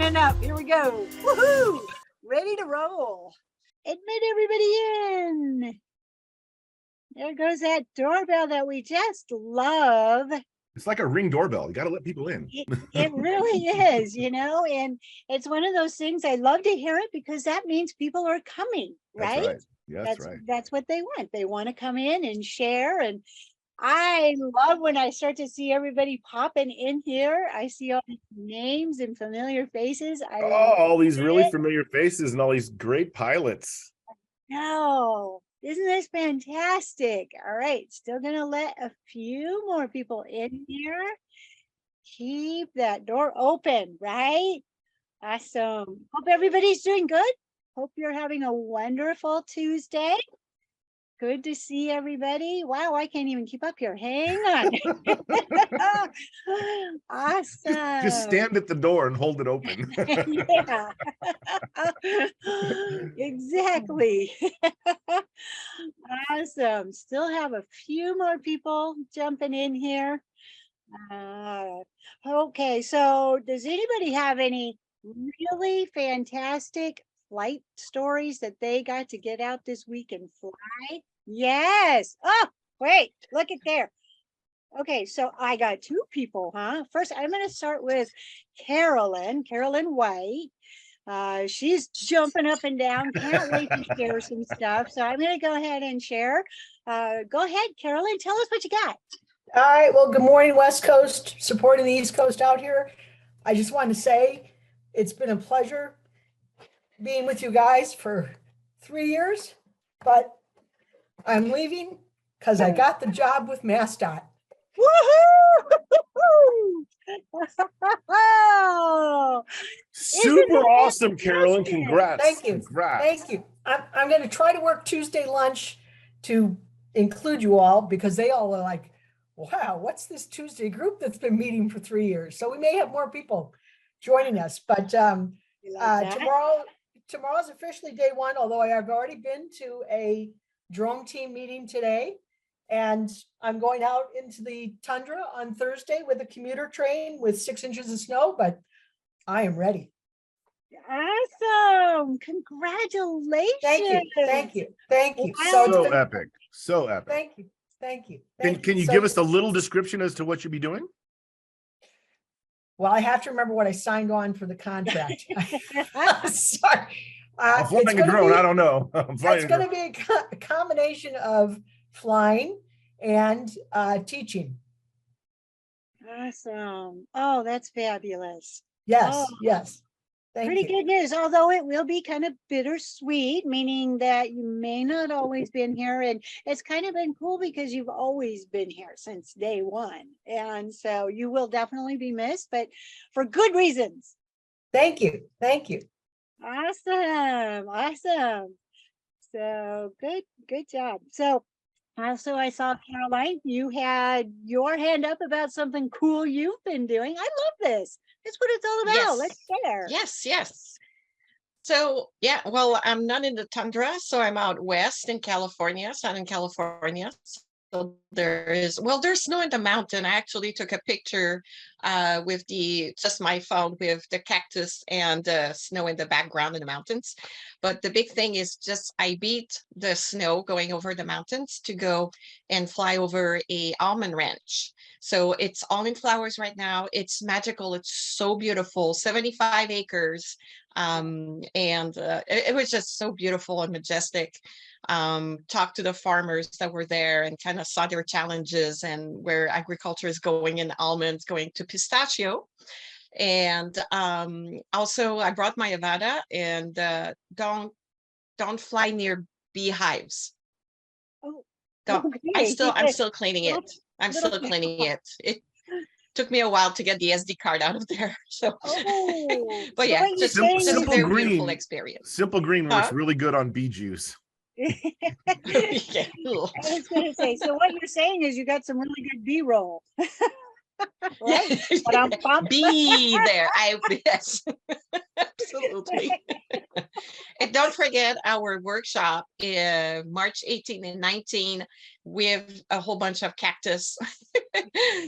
opening up. Here we go. Woohoo! Ready to roll. Admit everybody in. There goes that doorbell that we just love. It's like a Ring doorbell. You got to let people in. It really is, and it's one of those things. I love to hear it because that means people are coming, right? That's right. Yeah, that's right. That's what they want. They want to come in and share. And I love when I start to see everybody popping in here. I see all these names and familiar faces. All these really familiar faces and all these great pilots. No, isn't this fantastic? All right, still gonna let a few more people in here. Keep that door open, right? Awesome. Hope everybody's doing good. Hope you're having a wonderful Tuesday. Good to see everybody. Wow, I can't even keep up here. Hang on. Awesome. Just stand at the door and hold it open. Yeah. Exactly. Awesome. Still have a few more people jumping in here. Okay, so does anybody have any really fantastic flight stories that they got to get out this week and fly? Yes. Oh, wait, look at there. Okay, so I got two people, huh? First, I'm going to start with Carolyn White. She's jumping up and down. Can't wait to share some stuff. So I'm going to go ahead and share. Go ahead, Carolyn. Tell us what you got. All right. Well, good morning, West Coast, supporting the East Coast out here. I just wanted to say it's been a pleasure being with you guys for 3 years, but I'm leaving because I got the job with MassDOT. Woohoo! Super awesome, Carolyn. Congrats. Thank you. Congrats. Thank you. I'm going to try to work Tuesday lunch to include you all because they all are like, wow, what's this Tuesday group that's been meeting for 3 years? So we may have more people joining us, but tomorrow's officially day one, although I have already been to a drone team meeting today. And I'm going out into the tundra on Thursday with a commuter train with 6 inches of snow, but I am ready. Awesome. Congratulations. Thank you. Thank you. Thank you. So epic. So epic. Thank you. Thank you. Can you give us a little description as to what you'll be doing? Well, I have to remember what I signed on for the contract. Sorry. I'm flying a drone. I don't know. It's going to be a combination of flying and teaching. Awesome. Oh, that's fabulous. Yes, yes. Pretty good news, although it will be kind of bittersweet, meaning that you may not always been here. And it's kind of been cool because you've always been here since day one. And so you will definitely be missed, but for good reasons. Thank you. Thank you. Awesome. Awesome. So good job. So also I saw, Caroline, you had your hand up about something cool you've been doing. I love this. That's what it's all about. Yes. Let's share. Yes. So, yeah, well, I'm not in the tundra, so I'm out west in California, Southern California. So there's snow in the mountain. I actually took a picture with just my phone with the cactus and snow in the background in the mountains. But the big thing is just I beat the snow going over the mountains to go and fly over a almond ranch. So it's all in flowers right now. It's magical. It's so beautiful, 75 acres. It was just so beautiful and majestic. Talked to the farmers that were there and kind of saw their challenges and where agriculture is going and almonds going to pistachio. And also I brought my Avada and don't fly near beehives. Oh, don't. Okay. I'm still cleaning it. I'm still cleaning it. It took me a while to get the SD card out of there. So, but yeah, just a very beautiful experience. Simple Green works really good on bee juice. I was going to say, so what you're saying is you got some really good B-roll. Right? Be there. Yes, absolutely. And don't forget our workshop March 18 and 19 with a whole bunch of cactus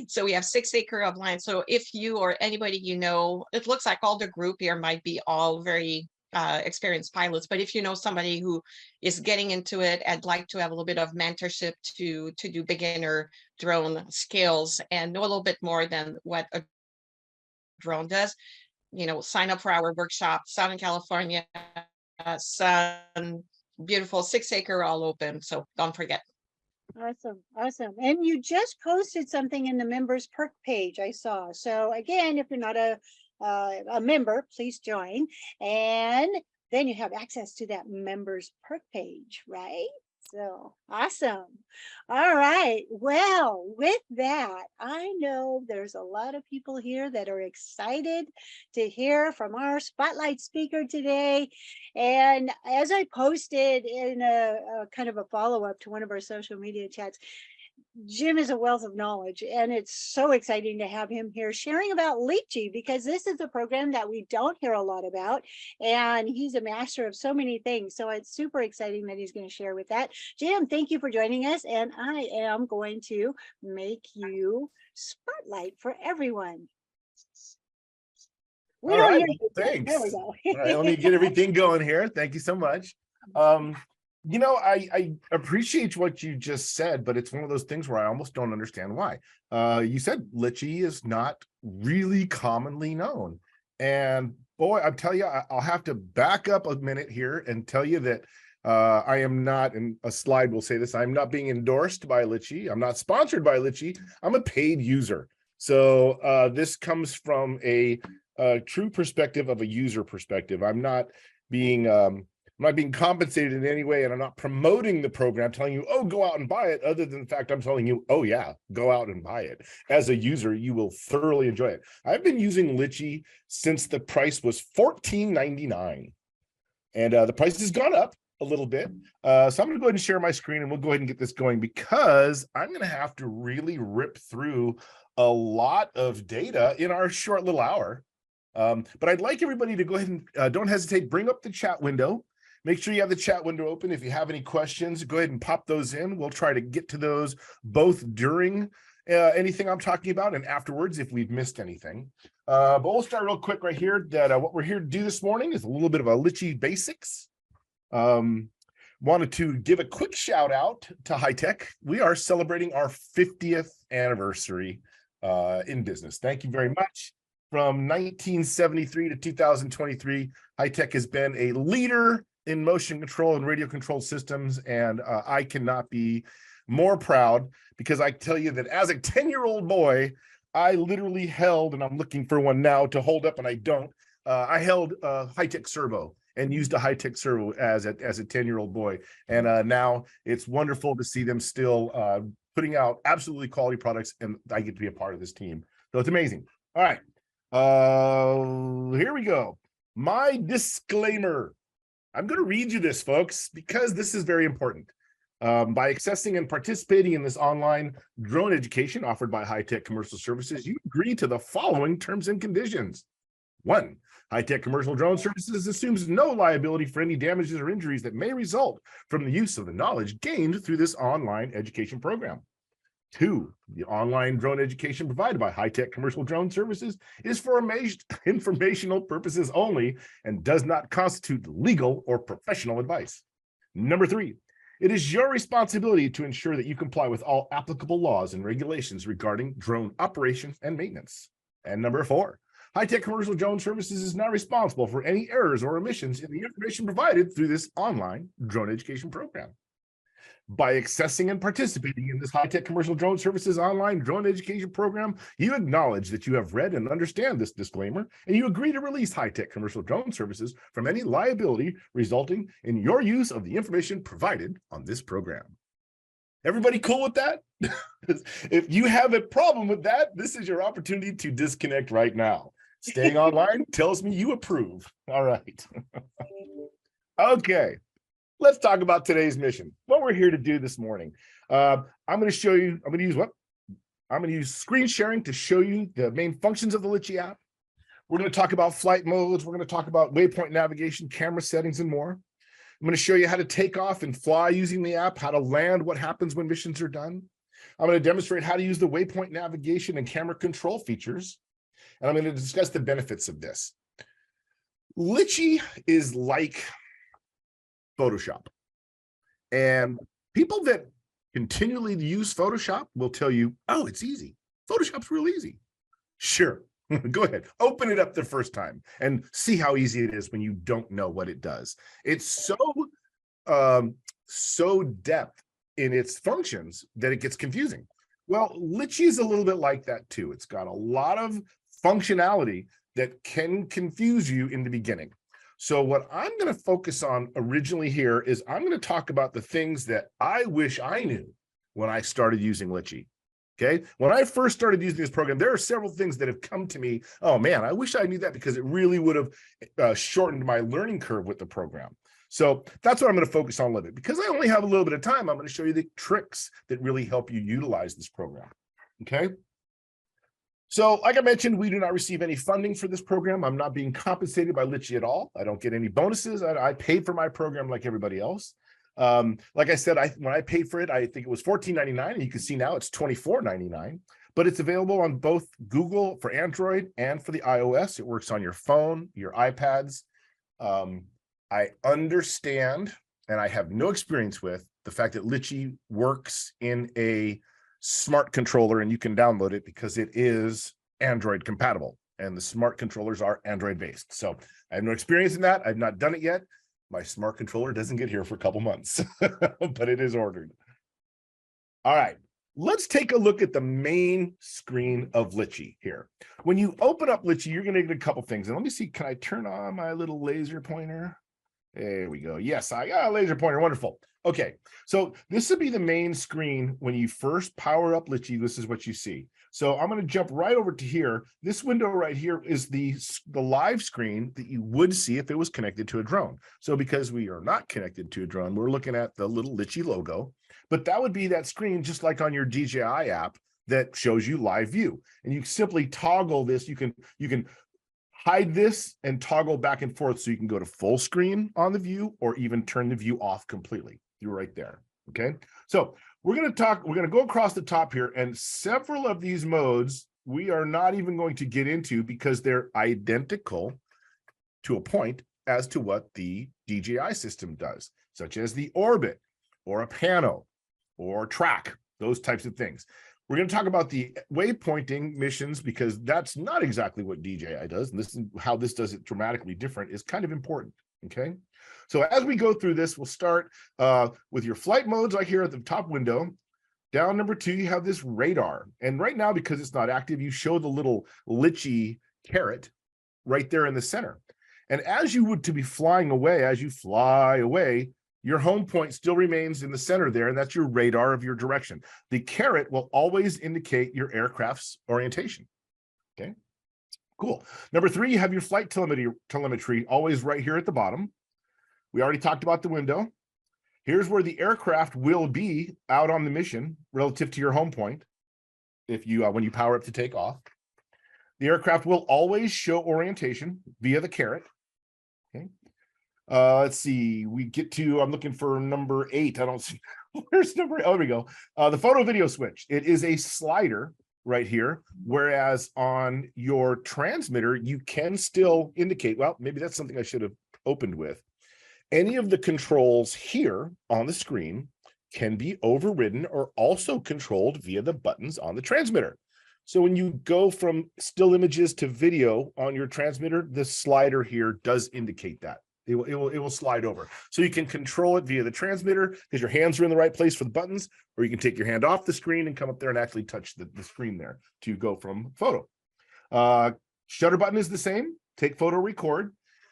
So we have 6 acre of land. So if you or anybody you know, it looks like all the group here might be all very experienced pilots, but if you know somebody who is getting into it, I'd like to have a little bit of mentorship to do beginner drone skills and know a little bit more than what a drone does, sign up for our workshop, Southern California, sun, beautiful 6 acre, all open. So don't forget. Awesome. Awesome. And you just posted something in the members perk page I saw. So again, if you're not a member, please join. And then you have access to that members perk page, right? So awesome. All right. Well, with that, I know there's a lot of people here that are excited to hear from our spotlight speaker today. And as I posted in a kind of a follow-up to one of our social media chats, Jim is a wealth of knowledge, and it's so exciting to have him here sharing about Lychee, because this is a program that we don't hear a lot about, and he's a master of so many things. So it's super exciting that he's going to share with that. Jim, thank you for joining us, and I am going to make you spotlight for everyone. We All don't right, hear you. thanks. There we go. All right, let me get everything going here. Thank you so much. I appreciate what you just said, but it's one of those things where I almost don't understand why. You said Lychee is not really commonly known. And boy, I tell you, I'll have to back up a minute here and tell you that I am not, and a slide will say this, I'm not being endorsed by Lychee. I'm not sponsored by Lychee. I'm a paid user. So this comes from a true perspective of a user perspective. I'm not being compensated in any way, and I'm not promoting the program, telling you, oh, go out and buy it, other than the fact I'm telling you, oh yeah, go out and buy it. As a user, you will thoroughly enjoy it. I've been using Lychee since the price was $14.99, and the price has gone up a little bit. So I'm going to go ahead and share my screen, and we'll go ahead and get this going, because I'm going to have to really rip through a lot of data in our short little hour. But I'd like everybody to go ahead and don't hesitate, bring up the chat window. Make sure you have the chat window open. If you have any questions, go ahead and pop those in. We'll try to get to those both during anything I'm talking about and afterwards if we've missed anything. But we'll start real quick right here. That what we're here to do this morning is a little bit of a Lychee basics. Wanted to give a quick shout out to Hitec. We are celebrating our 50th anniversary in business. Thank you very much. From 1973 to 2023, Hitec has been a leader in motion control and radio control systems, and I cannot be more proud, because I tell you that as a 10-year-old boy, I literally held, and I'm looking for one now to hold up, and I don't. I held a Hitec servo and used a Hitec servo as a 10-year-old boy, and now it's wonderful to see them still putting out absolutely quality products, and I get to be a part of this team. So it's amazing. All right, here we go. My disclaimer. I'm going to read you this, folks, because this is very important. By accessing and participating in this online drone education offered by Hitec Commercial Services, you agree to the following terms and conditions. 1, Hitec Commercial Drone Services assumes no liability for any damages or injuries that may result from the use of the knowledge gained through this online education program. 2, the online drone education provided by Hitec Commercial Drone Services is for informational purposes only and does not constitute legal or professional advice. Number 3, it is your responsibility to ensure that you comply with all applicable laws and regulations regarding drone operation and maintenance. And number 4, Hitec Commercial Drone Services is not responsible for any errors or omissions in the information provided through this online drone education program. By accessing and participating in this Hitec Commercial Drone Services online drone education program, you acknowledge that you have read and understand this disclaimer, and you agree to release Hitec Commercial Drone Services from any liability resulting in your use of the information provided on this program. Everybody cool with that? If you have a problem with that, this is your opportunity to disconnect right now. Staying online tells me you approve. All right. Okay. Let's talk about today's mission, what we're here to do this morning. I'm going to use screen sharing to show you the main functions of the Lychee app. We're going to talk about flight modes. We're going to talk about waypoint navigation, camera settings, and more. I'm going to show you how to take off and fly using the app, how to land, what happens when missions are done. I'm going to demonstrate how to use the waypoint navigation and camera control features. And I'm going to discuss the benefits of this. Litchi is like Photoshop. And people that continually use Photoshop will tell you, oh, it's easy. Photoshop's real easy. Sure. Go ahead, open it up the first time and see how easy it is when you don't know what it does. It's so depth in its functions that it gets confusing. Well, Litchi is a little bit like that too. It's got a lot of functionality that can confuse you in the beginning. So what I'm going to focus on originally here is I'm going to talk about the things that I wish I knew when I started using Litchi. Okay, when I first started using this program, there are several things that have come to me. Oh man, I wish I knew that, because it really would have shortened my learning curve with the program. So that's what I'm going to focus on a little bit. Because I only have a little bit of time, I'm going to show you the tricks that really help you utilize this program. Okay. So like I mentioned, we do not receive any funding for this program. I'm not being compensated by Litchi at all. I don't get any bonuses. I paid for my program like everybody else. Like I said, when I paid for it, I think it was $14.99, and you can see now it's $24.99, but it's available on both Google for Android and for the iOS. It works on your phone, your iPads. I understand, and I have no experience with the fact that Litchi works in a smart controller, and you can download it because it is Android compatible, and the smart controllers are Android based. So I have no experience in that. I've not done it yet. My smart controller doesn't get here for a couple months, but it is ordered. All right, let's take a look at the main screen of Litchi here. When you open up Litchi, you're going to get a couple things. And let me see, can I turn on my little laser pointer? There we go. Yes, I got a laser pointer. Wonderful. Okay, so this would be the main screen. When you first power up Litchi, this is what you see. So I'm going to jump right over to here. This window right here is the live screen that you would see if it was connected to a drone. So because we are not connected to a drone, we're looking at the little Litchi logo, but that would be that screen just like on your DJI app that shows you live view. And you simply toggle this. You can hide this and toggle back and forth, so you can go to full screen on the view or even turn the view off completely. You're right there. Okay, so we're going to go across the top here, and several of these modes we are not even going to get into because they're identical to a point as to what the DJI system does, such as the orbit or a pano or track, those types of things. We're going to talk about the waypointing missions because that's not exactly what DJI does. And this is how this does it dramatically different, is kind of important. Okay. So as we go through this, we'll start with your flight modes right here at the top window. Down number 2, you have this radar. And right now, because it's not active, you show the little Litchi carrot right there in the center. And as you would to be flying away, as you fly away, your home point still remains in the center there, and that's your radar of your direction. The carrot will always indicate your aircraft's orientation. Okay, cool. Number 3, you have your flight telemetry always right here at the bottom. We already talked about the window. Here's where the aircraft will be out on the mission relative to your home point. If you when you power up to take off, the aircraft will always show orientation via the carrot. Okay. Let's see. We get to. I'm looking for number 8. I don't see. Where's number? Oh, there we go. The photo video switch. It is a slider right here, whereas on your transmitter you can still indicate. Well, maybe that's something I should have opened with. Any of the controls here on the screen can be overridden or also controlled via the buttons on the transmitter. So when you go from still images to video on your transmitter, the slider here does indicate that. It will slide over. So you can control it via the transmitter because your hands are in the right place for the buttons, or you can take your hand off the screen and come up there and actually touch the screen there to go from photo. Shutter button is the same. Take photo, record.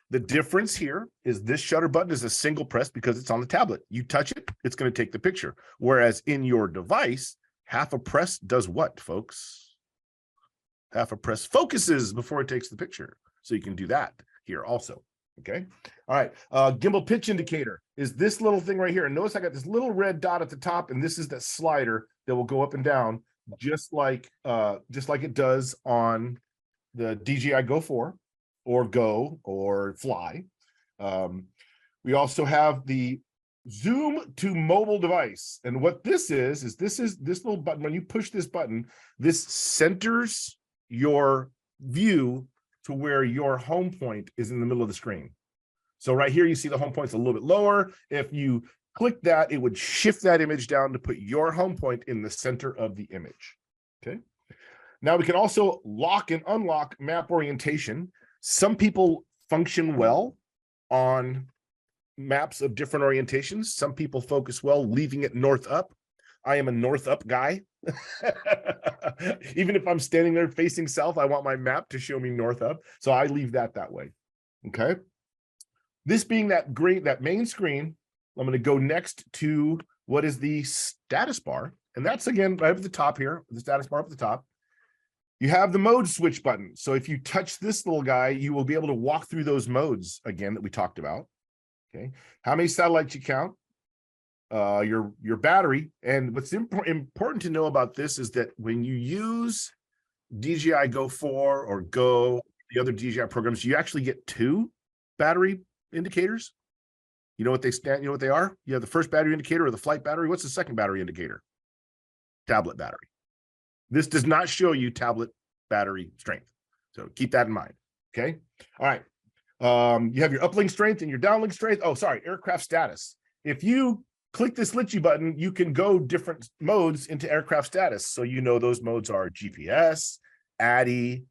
The difference here is this shutter button is a single press because it's on the tablet. You touch it, it's going to take the picture. Whereas in your device, half a press does what, folks? Half a press focuses before it takes the picture. So you can do that here also. Okay. All right. Gimbal pitch indicator is this little thing right here. And notice I got this little red dot at the top, and this is that slider that will go up and down just like it does on the DJI Go 4 or Go or Fly. We also have the zoom to mobile device. And what this is this little button. When you push this button, this centers your view to where your home point is in the middle of the screen. So right here, you see the home point's a little bit lower. If you click that, it would shift that image down to put your home point in the center of the image. Okay. Now we can also lock and unlock map orientation. Some people function well on maps of different orientations. Some people focus well leaving it north up. I am a north up guy. Even if I'm standing there facing south, I want my map to show me north up. So I leave that way. Okay. This being that main screen, I'm going to go next to what is the status bar. And that's again right at the top here, the status bar up at the top. You have the mode switch button. So if you touch this little guy, you will be able to walk through those modes again that we talked about. Okay. How many satellites you count? Your battery. And what's important to know about this is that when you use DJI Go 4 or Go, the other DJI programs, you actually get 2 battery indicators. You know what they stand, you know what they are? You have the first battery indicator or the flight battery. What's the second battery indicator? Tablet battery. This does not show you tablet battery strength. So keep that in mind. Okay. All right. You have your uplink strength and your downlink strength. Oh, sorry, aircraft status. If you click this Litchi button, you can go different modes into aircraft status. So you know those modes are GPS, ADI,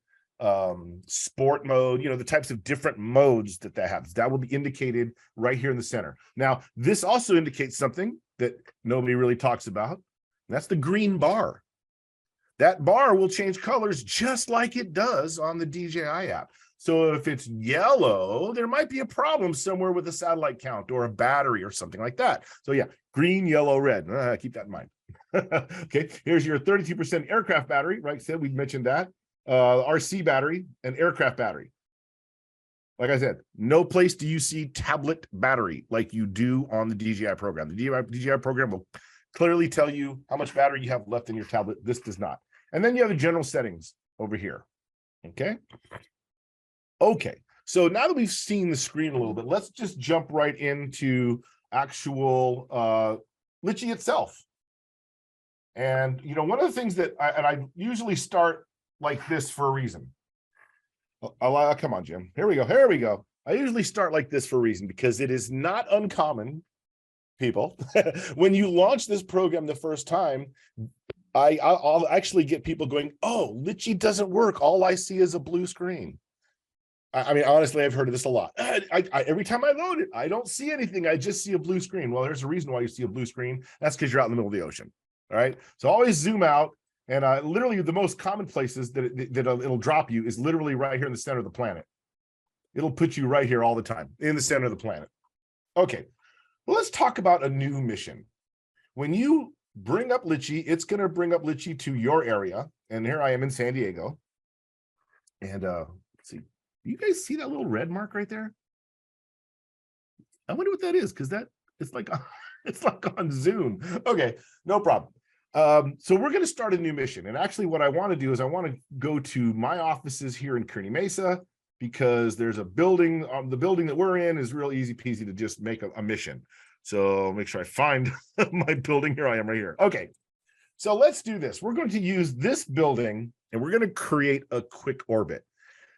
sport mode, you know, the types of different modes that have. That will be indicated right here in the center. Now, this also indicates something that nobody really talks about. And that's the green bar. That bar will change colors just like it does on the DJI app. So if it's yellow, there might be a problem somewhere with a satellite count or a battery or something like that. So yeah, green, yellow, red. Keep that in mind. Okay, here's your 32% aircraft battery, right? So we mentioned that. RC battery and aircraft battery. Like I said, no place do you see tablet battery like you do on the DJI program. The DJI program will clearly tell you how much battery you have left in your tablet. This does not. And then you have the general settings over here. Okay. Okay. So now that we've seen the screen a little bit, let's just jump right into actual Litchi itself. And, you know, one of the things that I usually start like this for a reason. Come on, Jim. Here we go. Here we go. I usually start like this for a reason because it is not uncommon, people. When you launch this program the first time, I'll actually get people going, oh, Litchi doesn't work. All I see is a blue screen. I mean, honestly, I've heard of this a lot. Every time I load it, I don't see anything. I just see a blue screen. Well, there's a reason why you see a blue screen. That's because you're out in the middle of the ocean. All right. So always zoom out. And literally the most common places that it'll drop you is literally right here in the center of the planet. It'll put you right here all the time in the center of the planet. Okay. Well, let's talk about a new mission. When you bring up Litchi, it's going to bring up Litchi to your area. And here I am in San Diego. And let's see. Do you guys see that little red mark right there? I wonder what that is, because it's like on Zoom. Okay, no problem. So we're going to start a new mission. And actually what I want to do is I want to go to my offices here in Kearney Mesa, because there's a building, the building that we're in is real easy peasy to just make a mission. So make sure I find my building. Here I am right here. Okay, so let's do this. We're going to use this building and we're going to create a quick orbit.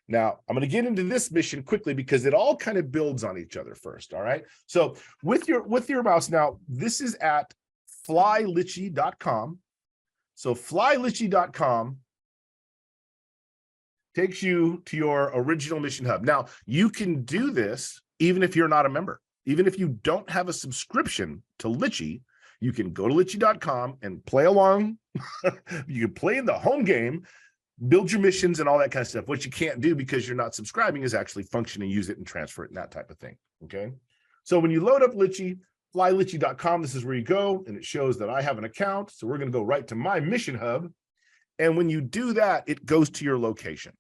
Now, I'm going to get into this mission quickly because it all kind of builds on each other first. All right. So with your mouse now, this is at flylitchi.com. So flylitchi.com takes you to your original mission hub. Now, you can do this even if you're not a member. Even if you don't have a subscription to Litchi, you can go to litchi.com and play along. You can play in the home game, build your missions and all that kind of stuff. What you can't do because you're not subscribing is actually function and use it and transfer it and that type of thing. Okay. So when you load up Litchi, flylitchi.com, this is where you go, and it shows that I have an account. So we're going to go right to my mission hub. And when you do that, it goes to your location.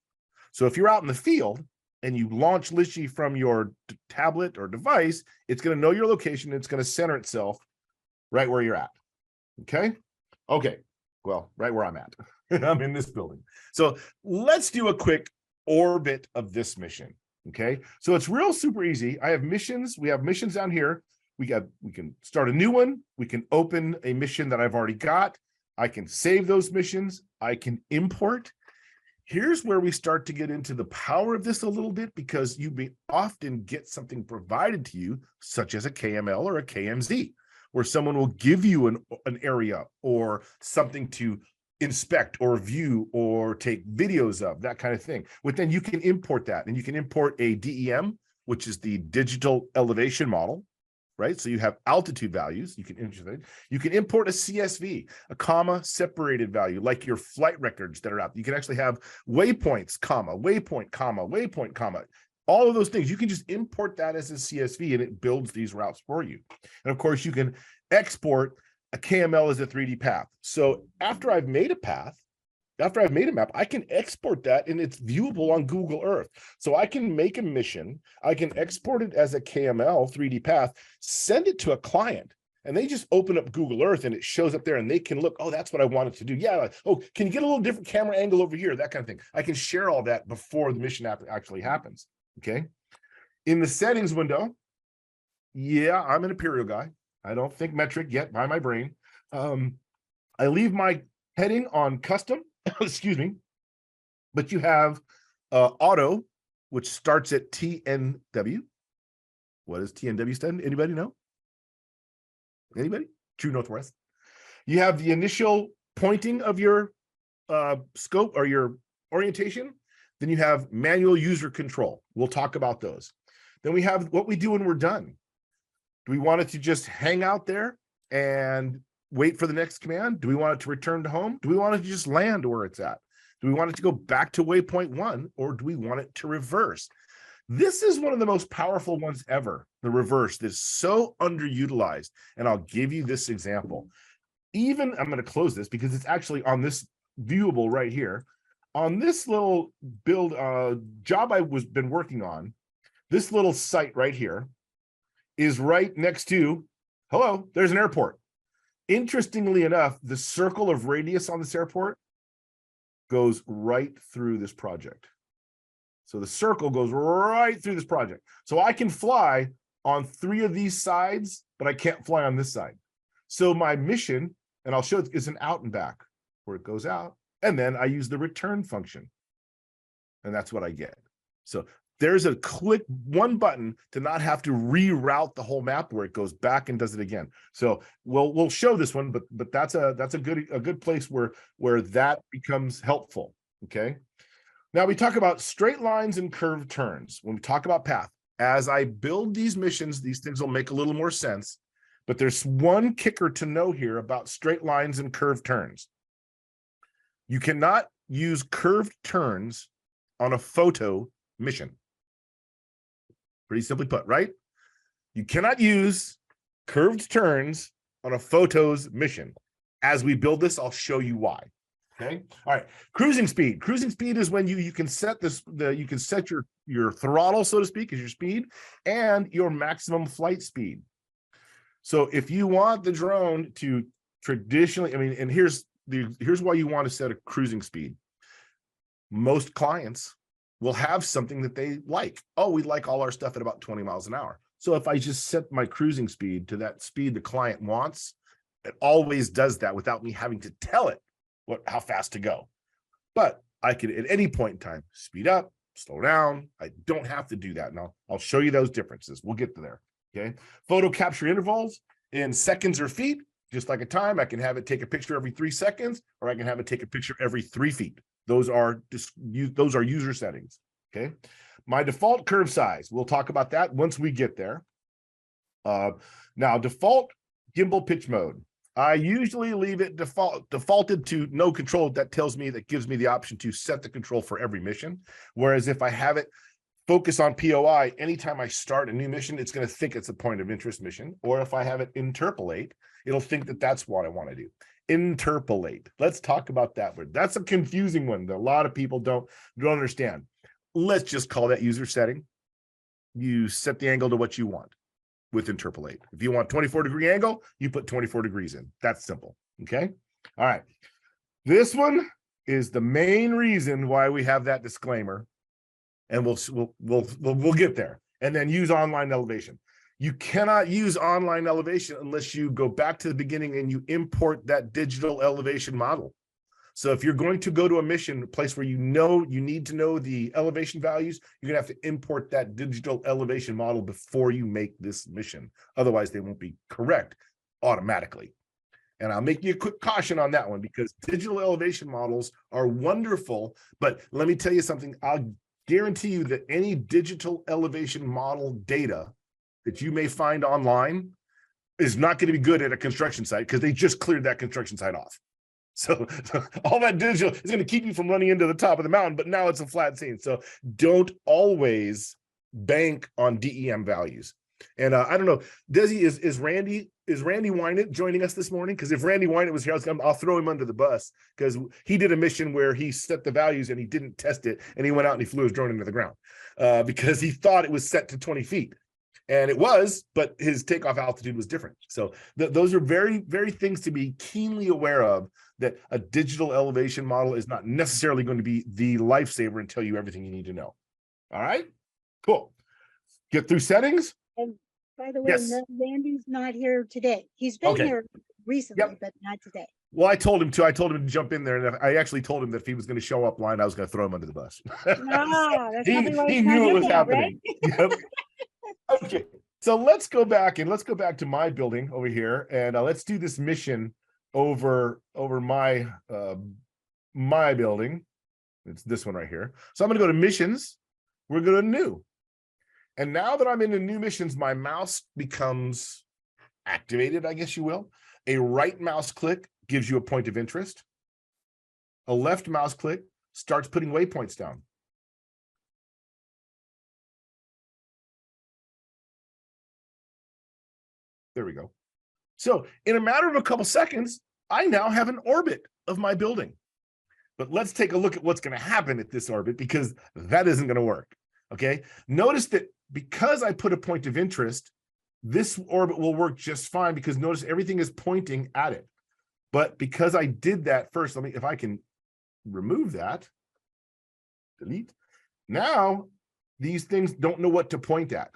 So if you're out in the field and you launch Litchi from your tablet or device, it's going to know your location. It's going to center itself right where you're at. Okay. Okay. Well, right where I'm at. I'm in this building. So let's do a quick orbit of this mission. Okay. So it's real super easy. I have missions. We have missions down here. we can start a new one. We can open a mission that I've already got. I can save those missions. I can import. Here's where we start to get into the power of this a little bit, because you may often get something provided to you, such as a KML or a KMZ, where someone will give you an area or something to inspect or view or take videos of, that kind of thing. But then you can import that, and you can import a DEM, which is the digital elevation model, right? So you have altitude values. You can import a CSV, a comma separated value, like your flight records that are out. You can actually have waypoints, comma, waypoint, comma, waypoint, comma. All of those things, you can just import that as a CSV, and it builds these routes for you. And of course, you can export a KML as a 3D path. So after I've made a path, after I've made a map, I can export that, and it's viewable on Google Earth. So I can make a mission, I can export it as a KML 3D path, send it to a client, and they just open up Google Earth and it shows up there, and they can look, oh, that's what I wanted to do. Yeah, like, oh, can you get a little different camera angle over here? That kind of thing. I can share all that before the mission actually happens, okay? In the settings window, yeah, I'm an Imperial guy. I don't think metric yet by my brain. I leave my heading on custom, excuse me, but you have auto, which starts at TNW. What does TNW stand? Anybody know? Anybody? True Northwest. You have the initial pointing of your scope or your orientation. Then you have manual user control. We'll talk about those. Then we have what we do when we're done. Do we want it to just hang out there and wait for the next command? Do we want it to return to home? Do we want it to just land where it's at? Do we want it to go back to waypoint 1, or do we want it to reverse? This is one of the most powerful ones ever, the reverse. That's so underutilized. And I'll give you this example. Even, I'm going to close this because it's actually on this viewable right here. On this little build job I was been working on, this little site right here is right next to, hello, there's an airport. Interestingly enough, the circle of radius on this airport goes right through this project. So the circle goes right through this project. So I can fly on 3 of these sides, but I can't fly on this side. So my mission, and I'll show it, is an out and back, where it goes out, and then I use the return function. And that's what I get. So there's a click one button to not have to reroute the whole map, where it goes back and does it again. So we'll show this one, but that's a good place where that becomes helpful. Okay. Now we talk about straight lines and curved turns. When we talk about path, as I build these missions, these things will make a little more sense. But there's one kicker to know here about straight lines and curved turns. You cannot use curved turns on a photo mission. Pretty simply put, right? You cannot use curved turns on a photos mission. As we build this, I'll show you why. Okay. All right. Cruising speed. Cruising speed is when you can set you can set your throttle, so to speak, as your speed, and your maximum flight speed. So if you want the drone to traditionally, I mean, and here's why you want to set a cruising speed. Most clients will have something that they like. Oh, we like all our stuff at about 20 miles an hour. So if I just set my cruising speed to that speed the client wants, it always does that without me having to tell it how fast to go. But I could at any point in time speed up, slow down. I don't have to do that. Now I'll show you those differences. We'll get to there. Okay. Photo capture intervals in seconds or feet, just like a time. I can have it take a picture every 3 seconds, or I can have it take a picture every 3 feet. Those are user settings. Okay. My default curve size. We'll talk about that once we get there. Now, default gimbal pitch mode. I usually leave it defaulted to no control. That gives me the option to set the control for every mission. Whereas if I have it focus on POI, anytime I start a new mission, it's going to think it's a point of interest mission. Or if I have it interpolate, it'll think that that's what I want to do. Interpolate. Let's talk about that word. That's a confusing one that a lot of people don't understand. Let's just call that user setting. You set the angle to what you want with interpolate. If you want 24-degree angle, you put 24 degrees in. That's simple. Okay. All right. This one is the main reason why we have that disclaimer, and we'll get there. And then use online elevation. You cannot use online elevation unless you go back to the beginning and you import that digital elevation model. So if you're going to go to a mission, a place where you need to know the elevation values, you're gonna have to import that digital elevation model before you make this mission. Otherwise, they won't be correct automatically. And I'll make you a quick caution on that one, because digital elevation models are wonderful, but let me tell you something. I'll guarantee you that any digital elevation model data that you may find online is not going to be good at a construction site, because they just cleared that construction site off. So all that digital is going to keep you from running into the top of the mountain, but now it's a flat scene. So don't always bank on DEM values. And I don't know, Desi, is Randy Wynett joining us this morning? Because if Randy Wynett was here, I'll throw him under the bus, because he did a mission where he set the values and he didn't test it, and he went out and he flew his drone into the ground because he thought it was set to 20 feet. And it was, but his takeoff altitude was different. So those are very, very things to be keenly aware of, that a digital elevation model is not necessarily going to be the lifesaver and tell you everything you need to know. All right, cool. Get through settings. And by the way, Yes. Randy's not here today. He's been Okay. here recently, Yep. but not today. Well, I told him to jump in there, and I actually told him that if he was going to show up blind, I was going to throw him under the bus. Ah, that's he probably why he he's not knew it here was now, right? happening. Yep. Okay, so let's go back to my building over here, and let's do this mission over my my building. It's this one right here. So I'm going to go to missions. We're going to new, and now that I'm in the new missions, my mouse becomes activated, I guess you will. A right mouse click gives you a point of interest. A left mouse click starts putting waypoints down. There we go. So in a matter of a couple seconds, I now have an orbit of my building. But let's take a look at what's going to happen at this orbit, because that isn't going to work. Okay. Notice that because I put a point of interest, this orbit will work just fine, because notice everything is pointing at it. But because I did that first, if I can remove that, delete. Now these things don't know what to point at.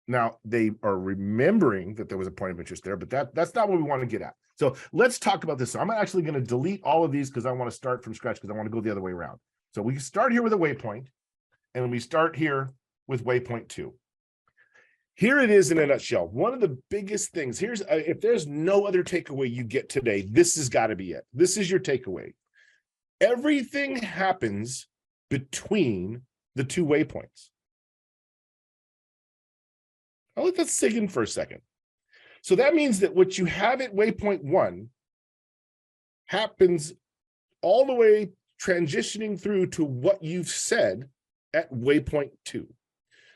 Now they are remembering that there was a point of interest there, but that's not what we want to get at. So let's talk about this. So I'm actually going to delete all of these, because I want to start from scratch, because I want to go the other way around. So we start here with a waypoint, and we start here with waypoint 2. Here it is in a nutshell. One of the biggest things, if there's no other takeaway you get today, this has got to be it. This is your takeaway. Everything happens between the two waypoints. I'll let that sink in for a second. So that means that what you have at waypoint 1 happens all the way transitioning through to what you've said at waypoint 2.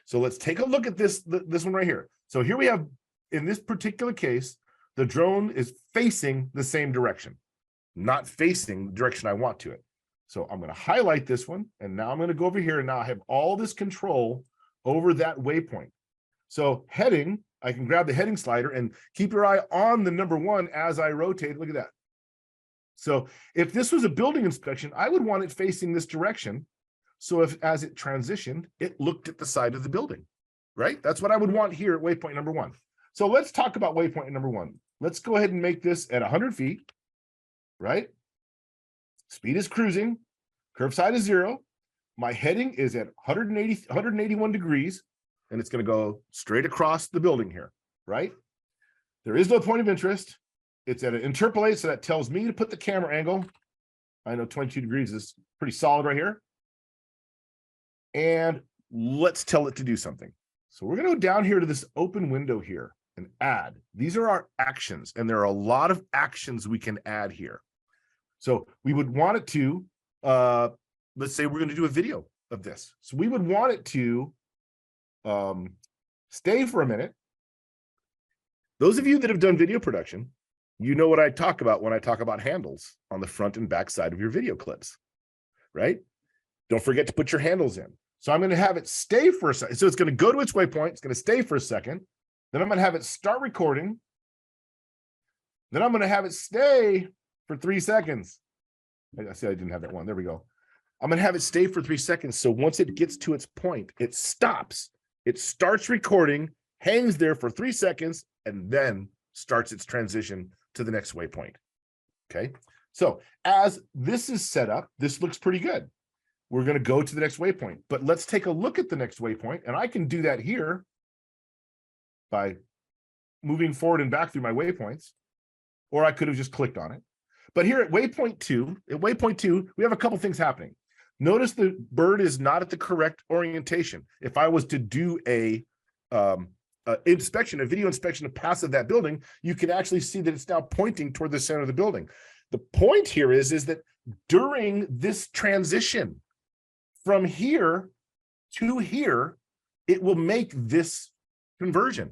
So let's take a look at this one right here. So here we have, in this particular case, the drone is facing the same direction, not facing the direction I want to it. So I'm going to highlight this one, and now I'm going to go over here, and now I have all this control over that waypoint. So heading, I can grab the heading slider and keep your eye on the number 1 as I rotate. Look at that. So if this was a building inspection, I would want it facing this direction. So as it transitioned, it looked at the side of the building, right? That's what I would want here at waypoint number 1. So let's talk about waypoint number 1. Let's go ahead and make this at 100 feet, right? Speed is cruising, curve side is 0. My heading is at 181 degrees, and it's going to go straight across the building here, right? There is no point of interest. It's at an interpolate, so that tells me to put the camera angle. I know 22 degrees is pretty solid right here. And let's tell it to do something. So we're going to go down here to this open window here and add. These are our actions, and there are a lot of actions we can add here. So we would want it to, let's say we're going to do a video of this. So we would want it to stay for a minute. Those of you that have done video production, you know what I talk about when I talk about handles on the front and back side of your video clips, right? Don't forget to put your handles in. So I'm going to have it stay for a second. So it's going to go to its waypoint. It's going to stay for a second. Then I'm going to have it start recording. Then I'm going to have it stay for 3 seconds. I see I didn't have that one. There we go. I'm going to have it stay for 3 seconds. So once it gets to its point, it stops. It starts recording, hangs there for 3 seconds, and then starts its transition to the next waypoint. Okay, so as this is set up, this looks pretty good. We're going to go to the next waypoint, but let's take a look at the next waypoint, and I can do that here by moving forward and back through my waypoints, or I could have just clicked on it. But here at waypoint 2, we have a couple things happening. Notice the bird is not at the correct orientation. If I was to do a video inspection of pass of that building, you can actually see that it's now pointing toward the center of the building. The point here is that during this transition from here to here, it will make this conversion.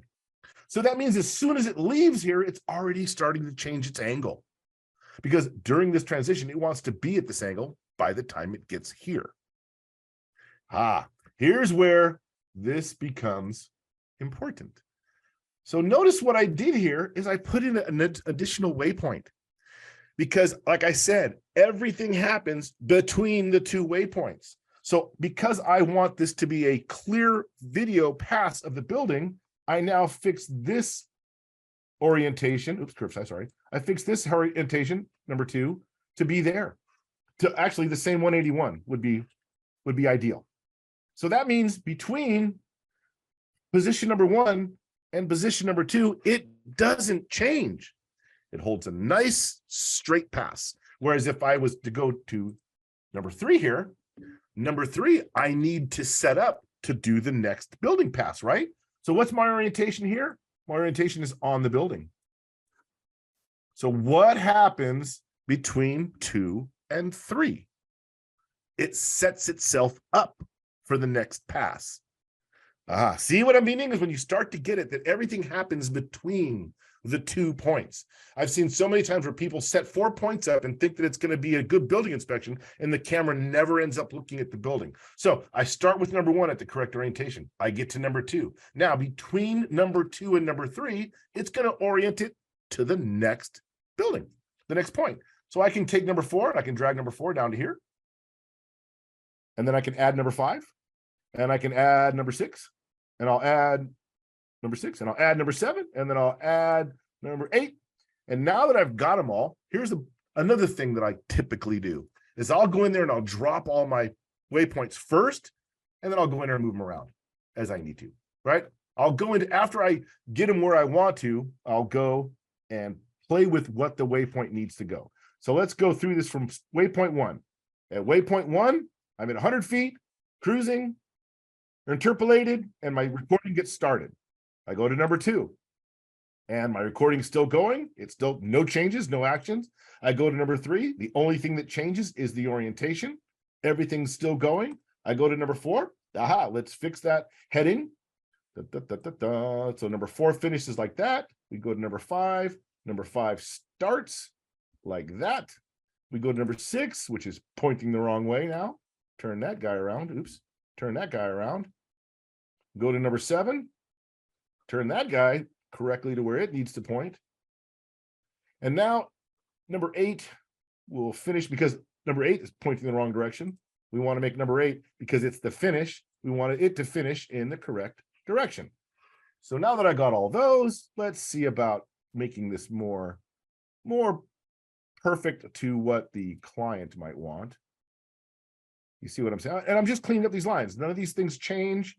So that means as soon as it leaves here, it's already starting to change its angle, because during this transition, it wants to be at this angle by the time it gets here. Here's where this becomes important. So notice what I did here is I put in an additional waypoint, because like I said, everything happens between the two waypoints. So because I want this to be a clear video pass of the building, I now fix this orientation. Oops, curve size, sorry. I fixed this orientation, number 2, to be there. To actually the same 181 would be ideal. So that means between position number 1 and position number 2, it doesn't change. It holds a nice straight pass. Whereas if I was to go to number 3 here, number 3, I need to set up to do the next building pass, right? So what's my orientation here? My orientation is on the building. So what happens between 2 and 3? It sets itself up for the next pass. See what I'm meaning is when you start to get it, that everything happens between the 2 points. I've seen so many times where people set 4 points up and think that it's going to be a good building inspection, and the camera never ends up looking at the building. So I start with number 1 at the correct orientation. I get to number 2. Now between number 2 and number 3, it's going to orient it to the next building, the next point. So I can take number 4, and I can drag number 4 down to here. And then I can add number 5, and I can add number 6, and I'll add number 6, and I'll add number 7, and then I'll add number 8. And now that I've got them all, here's another thing that I typically do is I'll go in there and I'll drop all my waypoints first, and then I'll go in there and move them around as I need to, right? I'll go into, after I get them where I want to, I'll go and play with what the waypoint needs to go. So let's go through this from waypoint 1. At waypoint 1, I'm at 100 feet, cruising, interpolated, and my recording gets started. I go to number 2, and my recording's still going. It's still no changes, no actions. I go to number 3. The only thing that changes is the orientation. Everything's still going. I go to number 4. Let's fix that heading. So number 4 finishes like that. We go to number 5. Number 5 starts like that. We go to number 6, which is pointing the wrong way now. Turn that guy around. Oops. Turn that guy around. Go to number 7. Turn that guy correctly to where it needs to point. And now number 8 will finish, because number 8 is pointing the wrong direction. We want to make number 8, because it's the finish, we want it to finish in the correct direction. So now that I got all those, let's see about making this more perfect to what the client might want. You see what I'm saying? And I'm just cleaning up these lines. None of these things change.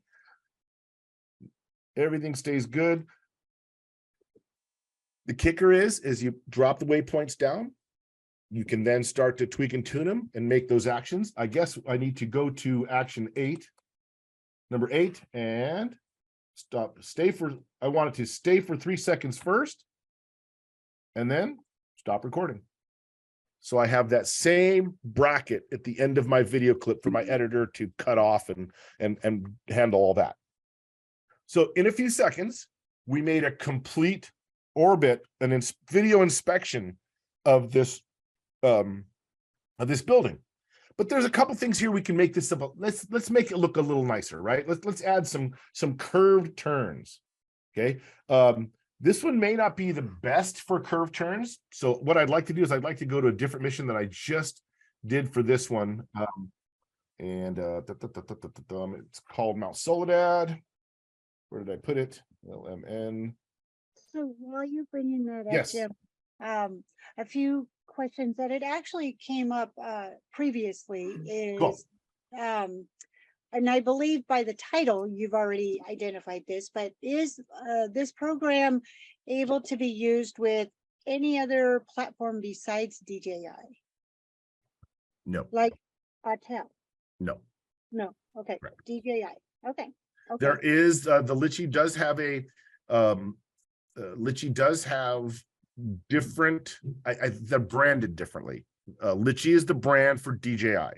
Everything stays good. The kicker is you drop the waypoints down. You can then start to tweak and tune them and make those actions. I guess I need to go to action 8, number 8, and stop. I want it to stay for 3 seconds first, and then stop recording. So I have that same bracket at the end of my video clip for my editor to cut off and handle all that. So in a few seconds, we made a complete orbit and video inspection of this building. But there's a couple things here we can make this simple. Let's make it look a little nicer, right? Let's add some curved turns. Okay. This one may not be the best for curved turns. So what I'd like to do is I'd like to go to a different mission that I just did for this one. It's called Mount Soledad. Where did I put it? LMN. So while you're bringing that up, Yes. Jim, a few questions that it actually came up previously Cool. is, and I believe by the title you've already identified this, but is this program able to be used with any other platform besides DJI, No, like Autel? no. No. Okay. Right. DJI. Okay. Okay. There is the Litchi does have a Litchi does have different. They're branded differently. Litchi is the brand for DJI.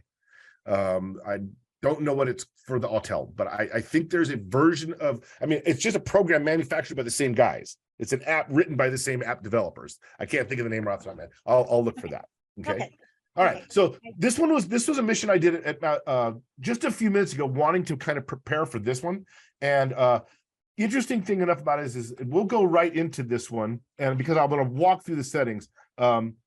I don't know what it's for the Autel, but I think there's a version of. I mean, it's just a program manufactured by the same guys. It's an app written by the same app developers. I can't think of the name right off the top of my head. I'll look for that. Okay. Okay. All right. Okay. So this was a mission I did at just a few minutes ago, wanting to kind of prepare for this one. And interesting thing enough about it is we'll go right into this one, and because I'm going to walk through the settings,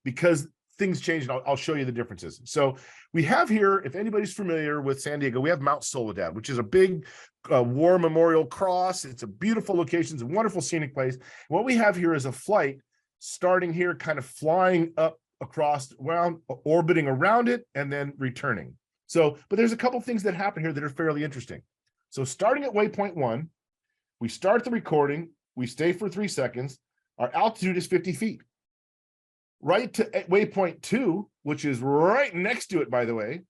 because things change, and I'll show you the differences. So we have here, if anybody's familiar with San Diego, we have Mount Soledad, which is a big war memorial cross. It's a beautiful location. It's a wonderful scenic place. What we have here is a flight starting here, kind of flying up across, around, orbiting around it, and then returning. So, but there's a couple things that happen here that are fairly interesting. So starting at waypoint 1, we start the recording, we stay for 3 seconds, our altitude is 50 feet. Right to waypoint 2, which is right next to it, by the way,